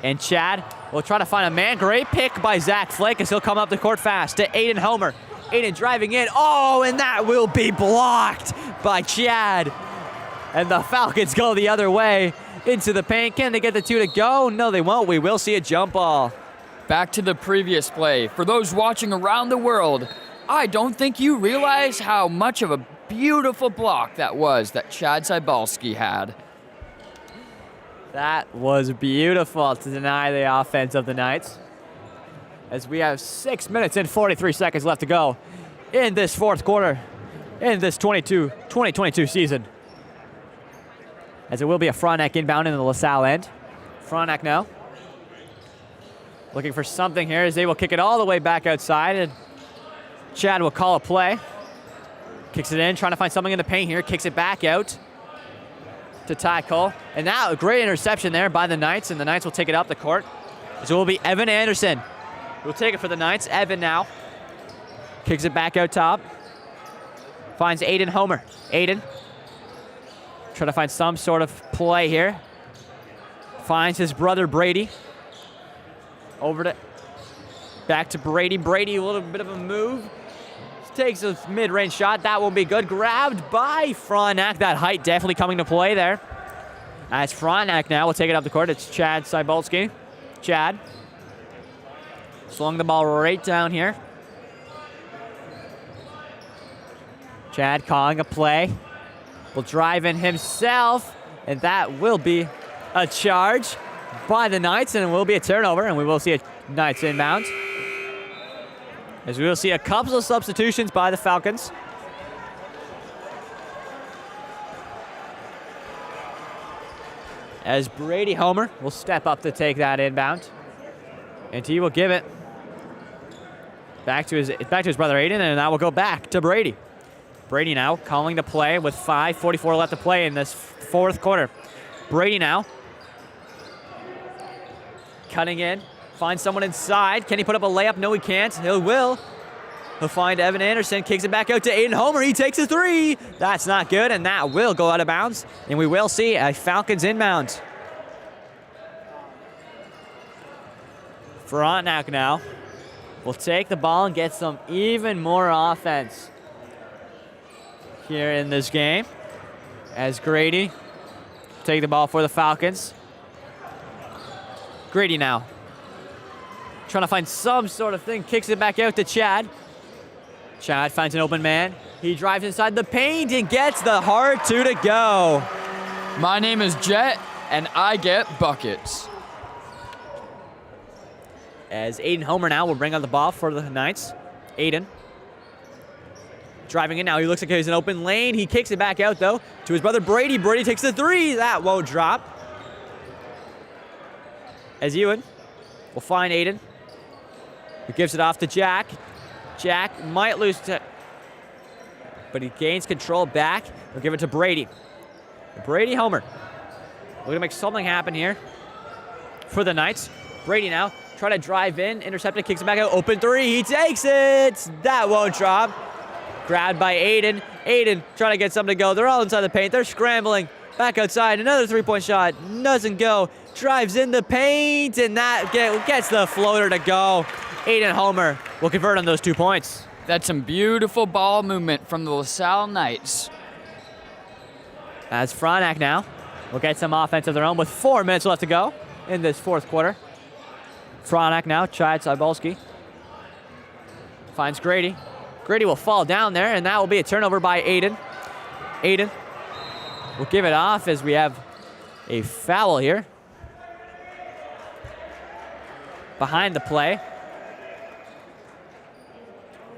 And Chad will try to find a man. Great pick by Zach Flake as he'll come up the court fast to Aiden Homer. Aiden driving in. Oh, and that will be blocked by Chad. And the Falcons go the other way into the paint. Can they get the two to go? No, they won't. We will see a jump ball. Back to the previous play. For those watching around the world, I don't think you realize how much of a beautiful block that was that Chad Cybalski had. That was beautiful to deny the offense of the Knights. As we have 6 minutes and 43 seconds left to go in this fourth quarter, in this 2022 season. As it will be a Frontenac inbound in the LaSalle end. Frontenac now looking for something here as they will kick it all the way back outside, and Chad will call a play. Kicks it in, trying to find something in the paint here, kicks it back out to Ty Cole. And now a great interception there by the Knights, and the Knights will take it up the court. So it will be Evan Anderson who will take it for the Knights. Evan now kicks it back out top. Finds Aiden Homer. Aiden trying to find some sort of play here. Finds his brother Brady. Back to Brady. Brady, a little bit of a move. Takes a mid-range shot. That will be good. Grabbed by Frontenac. That height definitely coming to play there. As Frontenac now will take it up the court. It's Chad Cybalski. Chad slung the ball right down here. Chad calling a play. Will drive in himself, and that will be a charge by the Knights, and it will be a turnover, and we will see a Knights inbound. As we will see a couple of substitutions by the Falcons. As Brady Homer will step up to take that inbound, and he will give it back to his brother Aiden, and that will go back to Brady. Brady now calling the play with 5:44 left to play in this fourth quarter. Brady now cutting in, finds someone inside. Can he put up a layup? No, he can't. He will. He'll find Evan Anderson, kicks it back out to Aiden Homer. He takes a three. That's not good, and that will go out of bounds. And we will see a Falcons inbound. Frontenac now will take the ball and get some even more offense here in this game. As Grady take the ball for the Falcons. Grady now trying to find some sort of thing, kicks it back out to Chad. Chad finds an open man. He drives inside the paint and gets the hard two to go. My name is Jet, and I get buckets. As Aiden Homer now will bring on the ball for the Knights. Aiden driving in now. He looks like he's in open lane. He kicks it back out, though, to his brother Brady. Brady takes the three. That won't drop. As Ewing will find Aiden. He gives it off to Jack. Jack might lose to, but he gains control back. He'll give it to Brady. Brady Homer. We're gonna make something happen here for the Knights. Brady now try to drive in, intercepted, kicks it back out, open three. He takes it. That won't drop. Grabbed by Aiden. Aiden trying to get something to go. They're all inside the paint. They're scrambling. Back outside. Another three-point shot. Doesn't go. Drives in the paint, and that gets the floater to go. Aiden Homer will convert on those 2 points. That's some beautiful ball movement from the LaSalle Knights. As Frontenac now will get some offense of their own with 4 minutes left to go in this fourth quarter. Frontenac now, Chad Cybalski finds Grady. Grady will fall down there, and that will be a turnover by Aiden. Aiden will give it off as we have a foul here behind the play.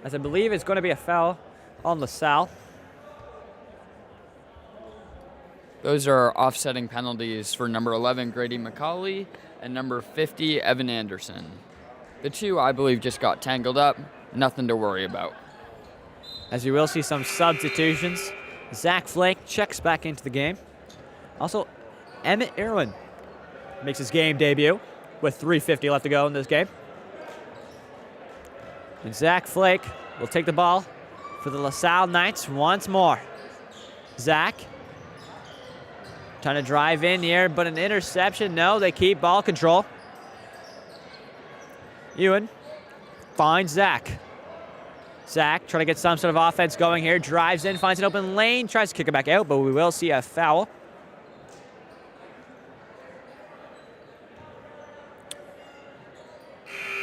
As I believe it's going to be a foul on LaSalle. Those are offsetting penalties for number 11, Grady McCauley, and number 50, Evan Anderson. The two, I believe, just got tangled up. Nothing to worry about. As you will see some substitutions. Zach Flake checks back into the game. Also, Emmett Irwin makes his game debut with 3:50 left to go in this game. And Zach Flake will take the ball for the LaSalle Knights once more. Zach trying to drive in here, but an interception. No, they keep ball control. Ewing finds Zach. Zach trying to get some sort of offense going here. Drives in, finds an open lane, tries to kick it back out, but we will see a foul.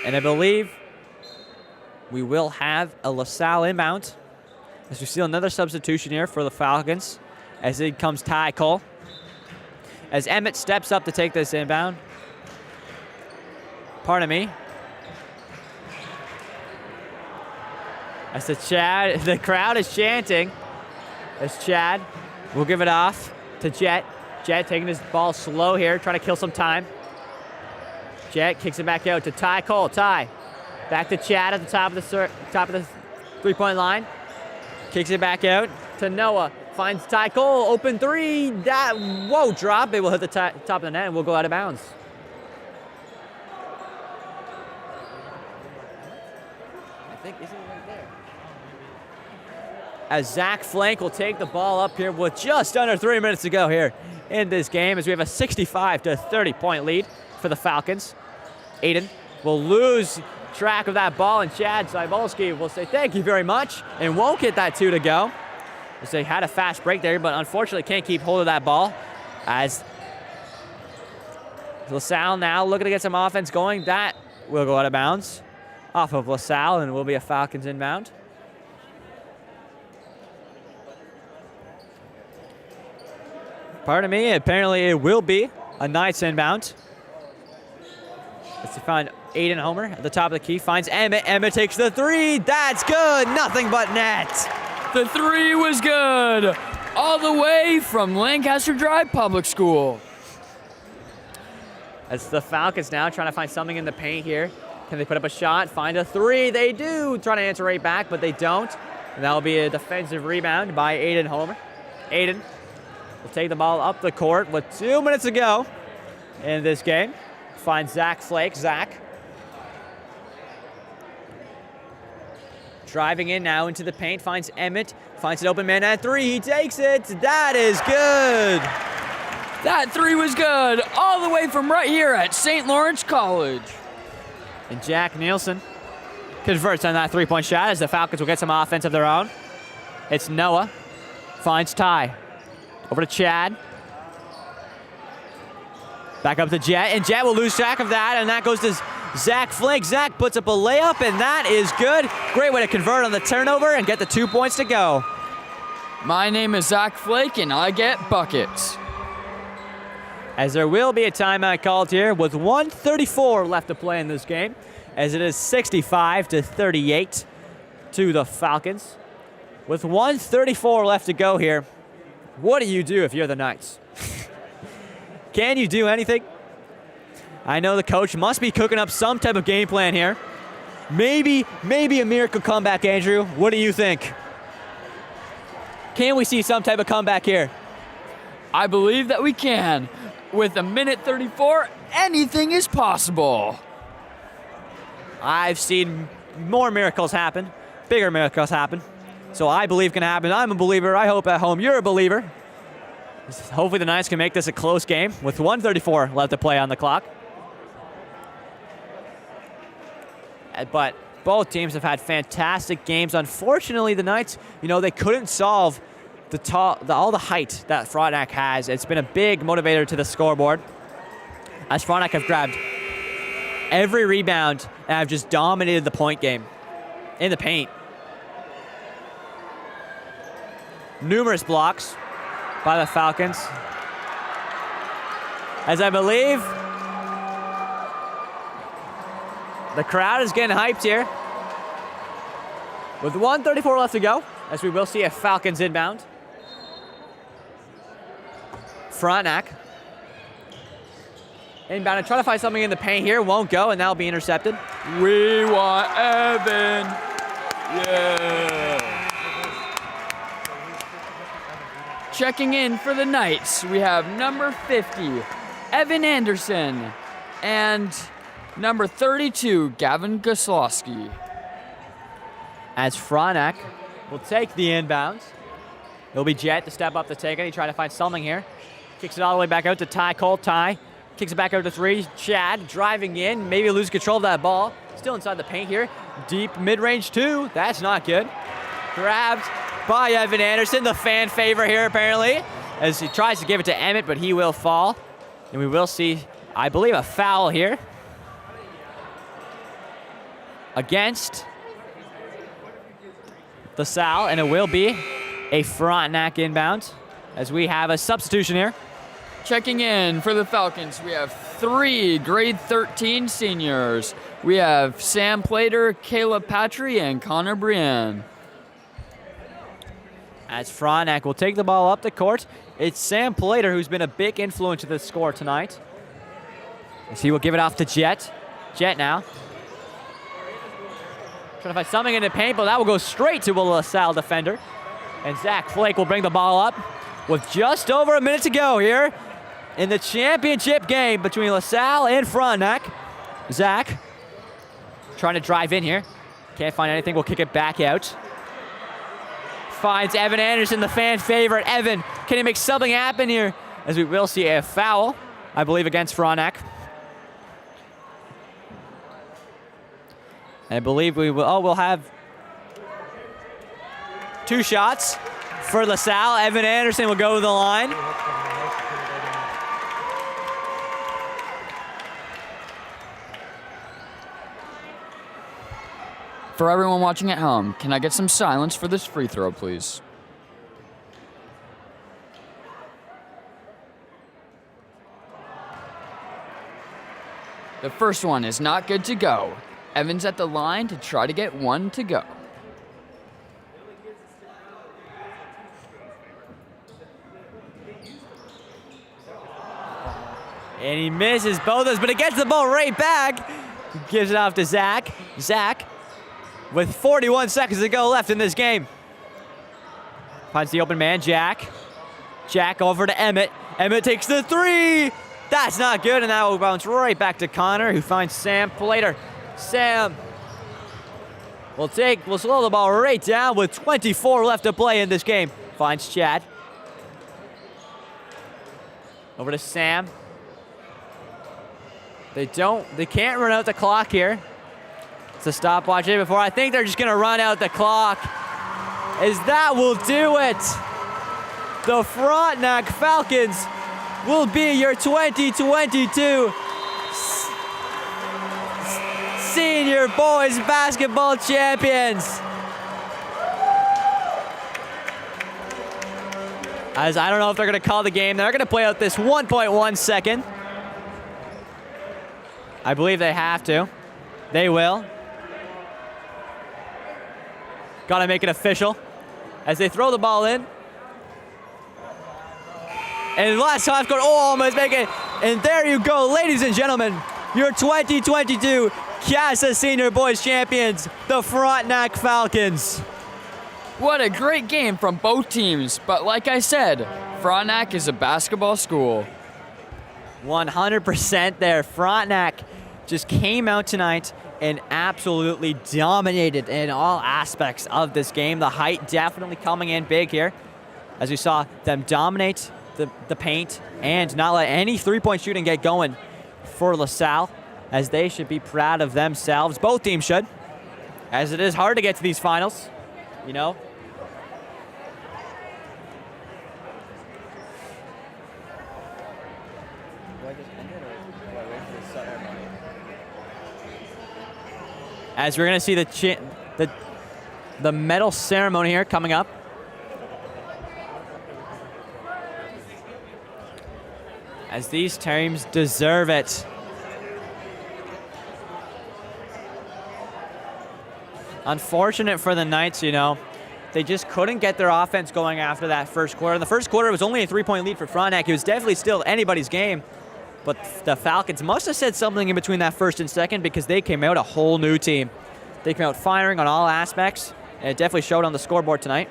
And I believe we will have a LaSalle inbound. As we see another substitution here for the Falcons. As in comes Ty Cole. As Emmett steps up to take this inbound. Pardon me. As the crowd is chanting. As Chad will give it off to Jet. Jet taking his ball slow here, trying to kill some time. Jet kicks it back out to Ty Cole. Ty back to Chad at the top of the three-point line. Kicks it back out to Noah. Finds Ty Cole. Open three. Drop. It will hit the top of the net and we'll go out of bounds. I think, isn't it right there? As Zach Flank will take the ball up here with just under 3 minutes to go here in this game as we have a 65-30 point lead for the Falcons. Aiden will lose track of that ball, and Chad Cybulski will say thank you very much and won't get that 2 to go. As they had a fast break there, but unfortunately can't keep hold of that ball. As LaSalle now looking to get some offense going. That will go out of bounds off of LaSalle and will be a Falcons inbound. Pardon me, apparently it will be a Knights inbound. Let's find Aiden Homer at the top of the key. Finds Emmett. Emmett takes the 3. That's good. Nothing but net. The 3 was good. All the way from Lancaster Drive Public School. As the Falcons now trying to find something in the paint here. Can they put up a shot? Find a 3. They do. Trying to answer right back, but they don't. And that will be a defensive rebound by Aiden Homer. Aiden will take the ball up the court with 2 minutes to go in this game. Finds Zach Flake. Zach driving in now into the paint. Finds Emmett. Finds an open man at 3. He takes it. That is good. That 3 was good. All the way from right here at St. Lawrence College. And Jack Nielsen converts on that 3-point shot as the Falcons will get some offense of their own. It's Noah. Finds Ty. Over to Chad. Back up to Jet, and Jet will lose track of that, and that goes to Zach Flake. Zach puts up a layup, and that is good. Great way to convert on the turnover and get the 2 points to go. My name is Zach Flake, and I get buckets. As there will be a timeout called here with 1:34 left to play in this game, as it is 65-38 to the Falcons. With 1:34 left to go here, what do you do if you're the Knights? Can you do anything? I know the coach must be cooking up some type of game plan here. Maybe a miracle comeback, Andrew. What do you think? Can we see some type of comeback here? I believe that we can. With a minute 34, anything is possible. I've seen more miracles happen, bigger miracles happen. So I believe can happen. I'm a believer. I hope at home you're a believer. Hopefully the Knights can make this a close game with 1:34 left to play on the clock. But both teams have had fantastic games. Unfortunately, the Knights, they couldn't solve all the height that Frontenac has. It's been a big motivator to the scoreboard, as Frontenac have grabbed every rebound and have just dominated the point game in the paint. Numerous blocks by the Falcons. As I believe the crowd is getting hyped here. With 1:34 left to go, as we will see a Falcons inbound. Frontenac inbound and trying to find something in the paint here. Won't go, and that'll be intercepted. We want Evan. Yeah. Checking in for the Knights, we have number 50, Evan Anderson, and number 32, Gavin Goslowski. As Frontenac will take the inbounds. It'll be Jet to step up to take it. He trying to find something here. Kicks it all the way back out to Ty Cole. Ty kicks it back out to 3. Chad driving in. Maybe lose control of that ball. Still inside the paint here. Deep mid-range two. That's not good. Grabbed by Evan Anderson, the fan favorite here apparently, as he tries to give it to Emmett, but he will fall. And we will see, I believe, a foul here against the Salle, and it will be a Frontenac inbound as we have a substitution here. Checking in for the Falcons, we have 3 grade 13 seniors. We have Sam Plater, Caleb Patry, and Connor Brienne. As Frontenac will take the ball up the court, it's Sam Plater who's been a big influence to the score tonight. As he will give it off to Jet. Jet now. Trying to find something in the paint, but that will go straight to a LaSalle defender. And Zach Flake will bring the ball up with just over a minute to go here in the championship game between LaSalle and Frontenac. Zach trying to drive in here. Can't find anything, will kick it back out. Finds Evan Anderson, the fan favorite. Evan, can he make something happen here? As we will see a foul, I believe, against Frontenac. I believe we will, we'll have 2 shots for LaSalle. Evan Anderson will go to the line. For everyone watching at home, can I get some silence for this free throw, please? The first one is not good to go. Evans at the line to try to get 1 to go. And he misses both of those, but he gets the ball right back. Gives it off to Zach. Zach, with 41 seconds to go left in this game, finds the open man, Jack. Jack over to Emmett. Emmett takes the 3. That's not good, and that will bounce right back to Connor, who finds Sam Plater. Sam will slow the ball right down with 24 left to play in this game. Finds Chad. Over to Sam. They can't run out the clock here. It's a stopwatch here before. I think they're just gonna run out the clock. As that will do it. The Frontenac Falcons will be your 2022 Senior Boys Basketball Champions. As I don't know if they're gonna call the game. They're gonna play out this 1.1 second. I believe they have to. They will. Gotta make it official as they throw the ball in. And last time scored, almost make it. And there you go, ladies and gentlemen, your 2022 CASA Senior Boys Champions, the Frontenac Falcons. What a great game from both teams, but like I said, Frontenac is a basketball school. 100% there. Frontenac just came out tonight and absolutely dominated in all aspects of this game. The height definitely coming in big here, as we saw them dominate the paint and not let any three-point shooting get going for LaSalle, as they should be proud of themselves. Both teams should, as it is hard to get to these finals, you know. As we're gonna see the medal ceremony here coming up. As these teams deserve it. Unfortunate for the Knights, you know. They just couldn't get their offense going after that first quarter. In the first quarter, it was only a 3-point lead for Frontenac. It was definitely still anybody's game. But the Falcons must have said something in between that first and second, because they came out a whole new team. They came out firing on all aspects, and it definitely showed on the scoreboard tonight.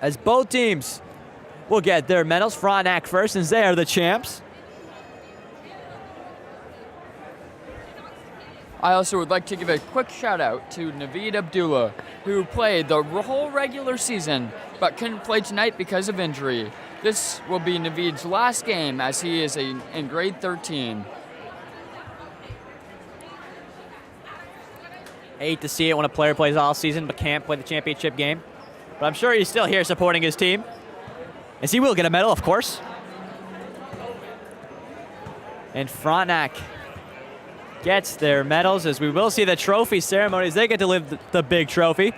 As both teams will get their medals. Frontenac first, since they are the champs. I also would like to give a quick shout out to Naveed Abdullah, who played the whole regular season but couldn't play tonight because of injury. This will be Naveed's last game as he is in grade 13. Hate to see it when a player plays all season but can't play the championship game. But I'm sure he's still here supporting his team. As he will get a medal, of course. And Frontenac gets their medals, as we will see the trophy ceremonies. They get to live the big trophy.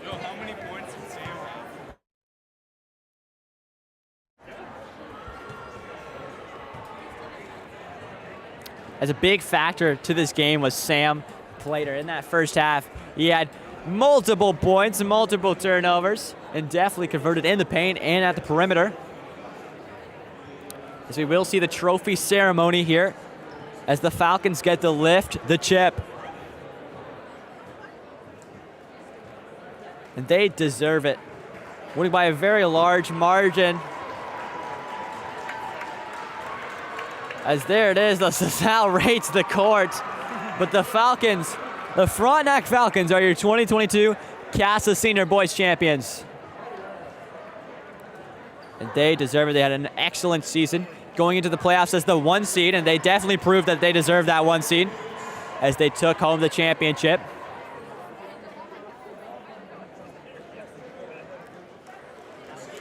Yo, how many points did Sam have? As a big factor to this game was Sam Plater. In that first half, he had multiple points, multiple turnovers, and definitely converted in the paint and at the perimeter. As we will see the trophy ceremony here as the Falcons get to lift the chip. And they deserve it. Winning by a very large margin. As there it is, the Salle rates the court. But the Falcons, the Frontenac Falcons are your 2022 CASA Senior Boys Champions. And they deserve it. They had an excellent season going into the playoffs as the 1 seed, and they definitely proved that they deserve that 1 seed as they took home the championship.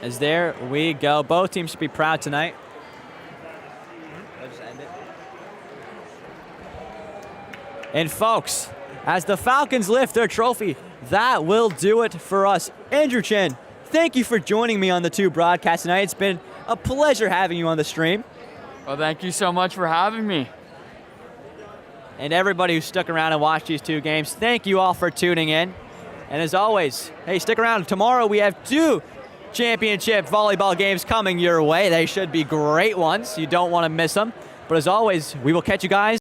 As there we go. Both teams should be proud tonight. Let's just end it. And folks, as the Falcons lift their trophy, that will do it for us. Andrew Chen, thank you for joining me on the 2 broadcasts tonight. It's been a pleasure having you on the stream. Well, thank you so much for having me. And everybody who stuck around and watched these 2 games, thank you all for tuning in. And as always, hey, stick around. Tomorrow we have 2 championship volleyball games coming your way. They should be great ones. You don't want to miss them. But as always, we will catch you guys